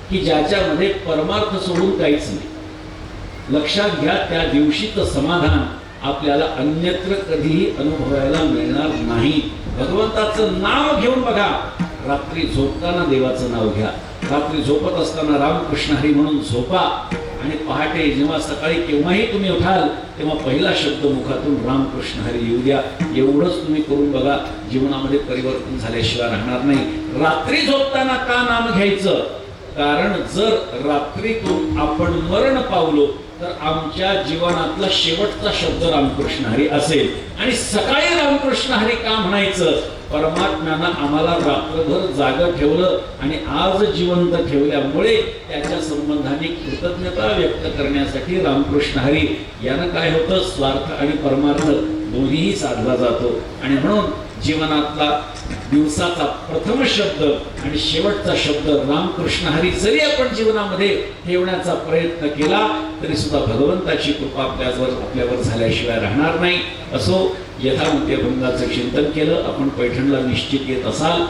की ज्याच्यामध्ये परमार्थ सोडून काहीच नाही. लक्षात घ्या, त्या दिवशीचं समाधान आपल्याला अन्यत्र कधीही अनुभवायला मिळणार नाही. भगवंताचं नाव घेऊन बघा. रात्री झोपताना देवाचं नाव घ्या, रात्री झोपत असताना रामकृष्ण हरी म्हणून झोपा आणि पहाटे जेव्हा सकाळी केव्हाही तुम्ही उठाल तेव्हा पहिला शब्द मुखातून रामकृष्ण हरी येऊ द्या. एवढंच तुम्ही करून बघा, जीवनामध्ये परिवर्तन झाल्याशिवाय राहणार नाही. रात्री झोपताना का नाम घ्यायचं? कारण जर रात्रीतून आपण मरण पावलो तर आमच्या जीवनातला शेवटचा शब्द रामकृष्ण हरी असेल. आणि सकाळी रामकृष्ण हरी का म्हणायचं? परमात्म्यानं आम्हाला रात्रभर जागं ठेवलं आणि आज जिवंत ठेवल्यामुळे त्याच्या संबंधाने कृतज्ञता व्यक्त करण्यासाठी रामकृष्ण हरी यानं काय होतं, स्वार्थ आणि परमार्थ दोन्हीही साधला जातो. आणि म्हणून जीवनातला दिवसाचा प्रथम शब्द आणि शेवटचा शब्द रामकृष्ण हरी जरी आपण जीवनामध्ये ठेवण्याचा प्रयत्न केला तरी सुद्धा भगवंताची कृपा आपल्यावर झाल्याशिवाय राहणार नाही. असो, यथामती अभंगाचं चिंतन केलं. आपण पैठणला निश्चित येत असाल,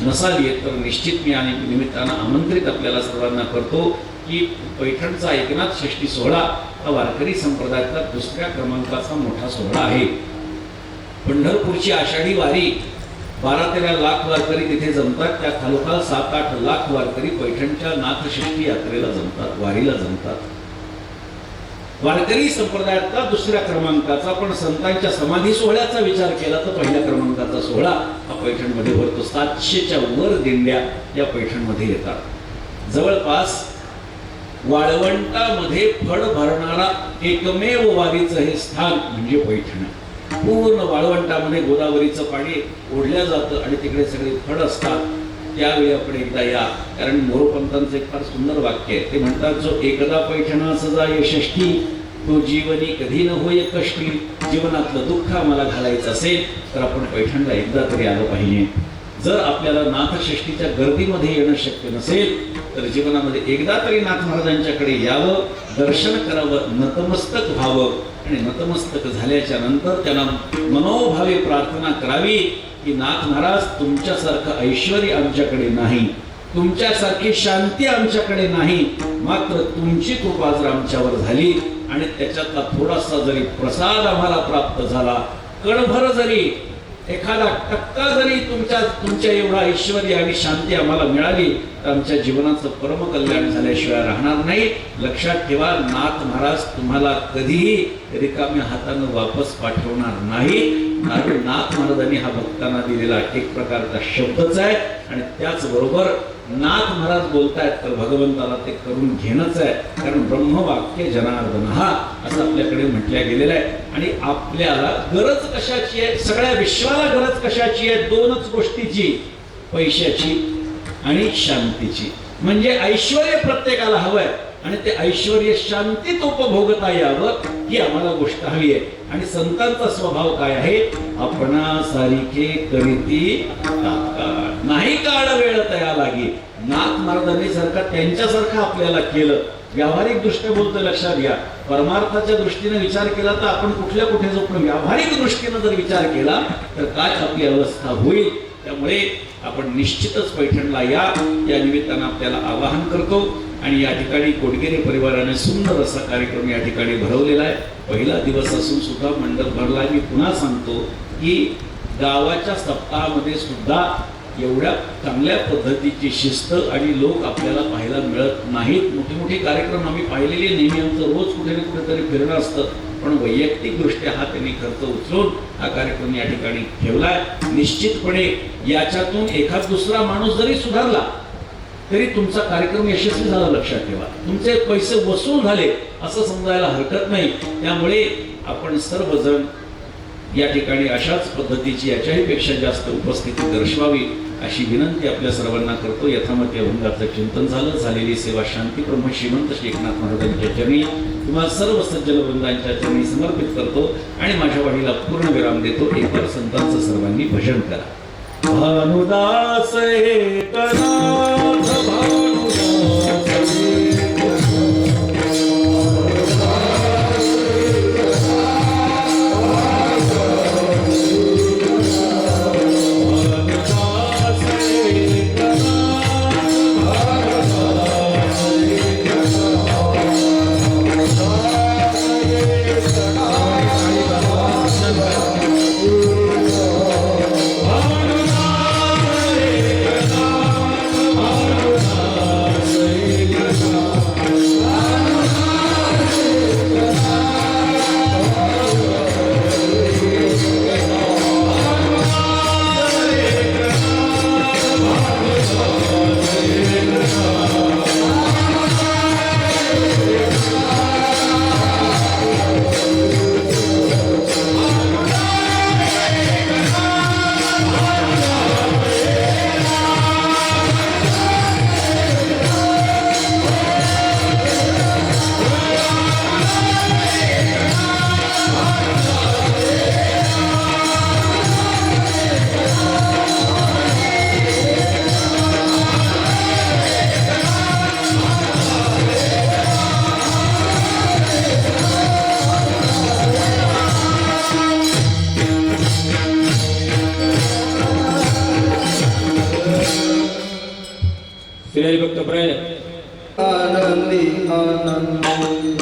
नसाल येत तर निश्चित मी आणि निमित्तानं आमंत्रित आपल्याला सर्वांना करतो की पैठणचा एकनाथ षष्ठी सोहळा हा वारकरी संप्रदायातला दुसऱ्या क्रमांकाचा मोठा सोहळा आहे. पंढरपूरची आषाढी वारी 12-13 लाख वारकरी तिथे जमतात. त्या खालोखाल 7-8 लाख वारकरी पैठणच्या नाथषष्ठी यात्रेला जमतात, वारीला जमतात. वारकरी संप्रदायातला दुसऱ्या क्रमांकाचा, पण संतांच्या समाधी सोहळ्याचा विचार केला तर पहिल्या क्रमांकाचा सोहळा हा पैठणमध्ये भरतो. 700च्या वर दिंड्या या पैठणमध्ये येतात. जवळपास वाळवंटामध्ये फड भरणारा एकमेव वारीचं हे स्थान म्हणजे पैठण. पूर्ण वाळवंटामध्ये गोदावरीचं पाणी ओढल्या जातं आणि तिकडे सगळे फड असतात. त्यावेळी आपण एकदा या, कारण मोरोपंतांचं एक फार सुंदर वाक्य आहे. ते म्हणतात, जो एकदा पैठणा सजा यशष्ठी, तो जीवनी कधी न होय कष्टी. जीवनातलं दुःख आम्हाला घालायचं असेल तर आपण पैठणला एकदा तरी आलं पाहिजे. जर आपल्याला नाथषष्ठीच्या गर्दीमध्ये येणं शक्य नसेल तर जीवनामध्ये एकदा तरी नाथ महाराजांच्याकडे यावं, दर्शन करावं, नतमस्तक व्हावं आणि नतमस्तक झाल्याच्या नंतर त्यांना मनोभावे प्रार्थना करावी की नाथ महाराज, तुमच्यासारखं ऐश्वर्य आमच्याकडे नाही, तुमच्यासारखी शांती आमच्याकडे नाही, मात्र तुमची कृपा जर आमच्यावर झाली आणि त्याच्यातला थोडासा जरी प्रसाद आम्हाला प्राप्त झाला, कणभर जरी, एखादा टक्का जरी तुमच्या एवढा ऐश्वर्य आणि शांती आम्हाला मिळाली तर आमच्या जीवनाचं परमकल्याण झाल्याशिवाय राहणार नाही. लक्षात ठेवा, नाथ महाराज तुम्हाला कधीही रिकाम्या हातानं वापस पाठवणार नाही. कारण नाथ महाराजांनी हा भक्तांना दिलेला एक प्रकारचा शब्दच आहे आणि त्याचबरोबर नाथ महाराज बोलतायत तर भगवंताला ते करून घेणंच आहे. कारण ब्रह्मवाक्य जनार्दन हा असं आपल्याकडे म्हटलं गेलेलं आहे. आणि आपल्याला गरज कशाची आहे, सगळ्या विश्वाला गरज कशाची आहे, दोनच गोष्टीची, पैशाची आणि शांतीची. म्हणजे ऐश्वर्य प्रत्येकाला हवंय आणि ते ऐश्वर्य शांतीत उपभोगता यावं ही आम्हाला गोष्ट हवी आहे. आणि संतांचा स्वभाव काय आहे, आपणासारिखे करीती तात्काळ, नाही काळ वेळ तया लागी. नाथ महाराजांनी जर का त्यांच्यासारखं आपल्याला केलं, व्यावहारिक दृष्ट्या बोलतो, लक्षात घ्या, परमार्थाच्या दृष्टीने विचार केला तर आपण कुठल्या कुठे जाऊ, पण व्यावहारिक दृष्टीने जर विचार केला तर काय आपली अवस्था होईल. त्यामुळे आपण निश्चितच पैठणला या निमित्तानं आपल्याला आवाहन करतो. आणि या ठिकाणी कोटगिरे परिवाराने सुंदर असा कार्यक्रम या ठिकाणी भरवलेला आहे. पहिला दिवस असून सुद्धा मंडप भरला. मी पुन्हा सांगतो की गावाच्या सप्ताहामध्ये सुद्धा एवढ्या चांगल्या पद्धतीची शिस्त आणि लोक आपल्याला पाहायला मिळत नाहीत. मोठे मोठे कार्यक्रम आम्ही पाहिलेले, नेहमी आमचं रोज कुठे ना कुठेतरी फिरणं असतं, पण वैयक्तिक दृष्ट्या हा त्यांनी खर्च उचलून हा कार्यक्रम या ठिकाणी ठेवलाय. निश्चितपणे याच्यातून एखाद दुसरा माणूस जरी सुधारला तरी तुमचा कार्यक्रम यशस्वी झाला. लक्षात ठेवा, तुमचे पैसे वसूल झाले असं समजायला हरकत नाही. त्यामुळे आपण सर्वजण या ठिकाणी अशाच पद्धतीची, याच्याही पेक्षा जास्त उपस्थिती दर्शवावी अशी विनंती आपल्या सर्वांना करतो. यथामती अभंगाचं चिंतन झालं. झालेली सेवा शांती ब्रह्म श्रीमंत श्री एकनाथ महाराजांच्या चरणी, तुम्हाला सर्व सज्जन वृंदांच्या चरणी समर्पित करतो आणि माझ्या वाणीला पूर्ण विराम देतो. एकतर संतांचं सर्वांनी भजन करा. भानुदास एकनाथ भानुदास श्री हरिभक्त प्रयाण आनंदी आनंद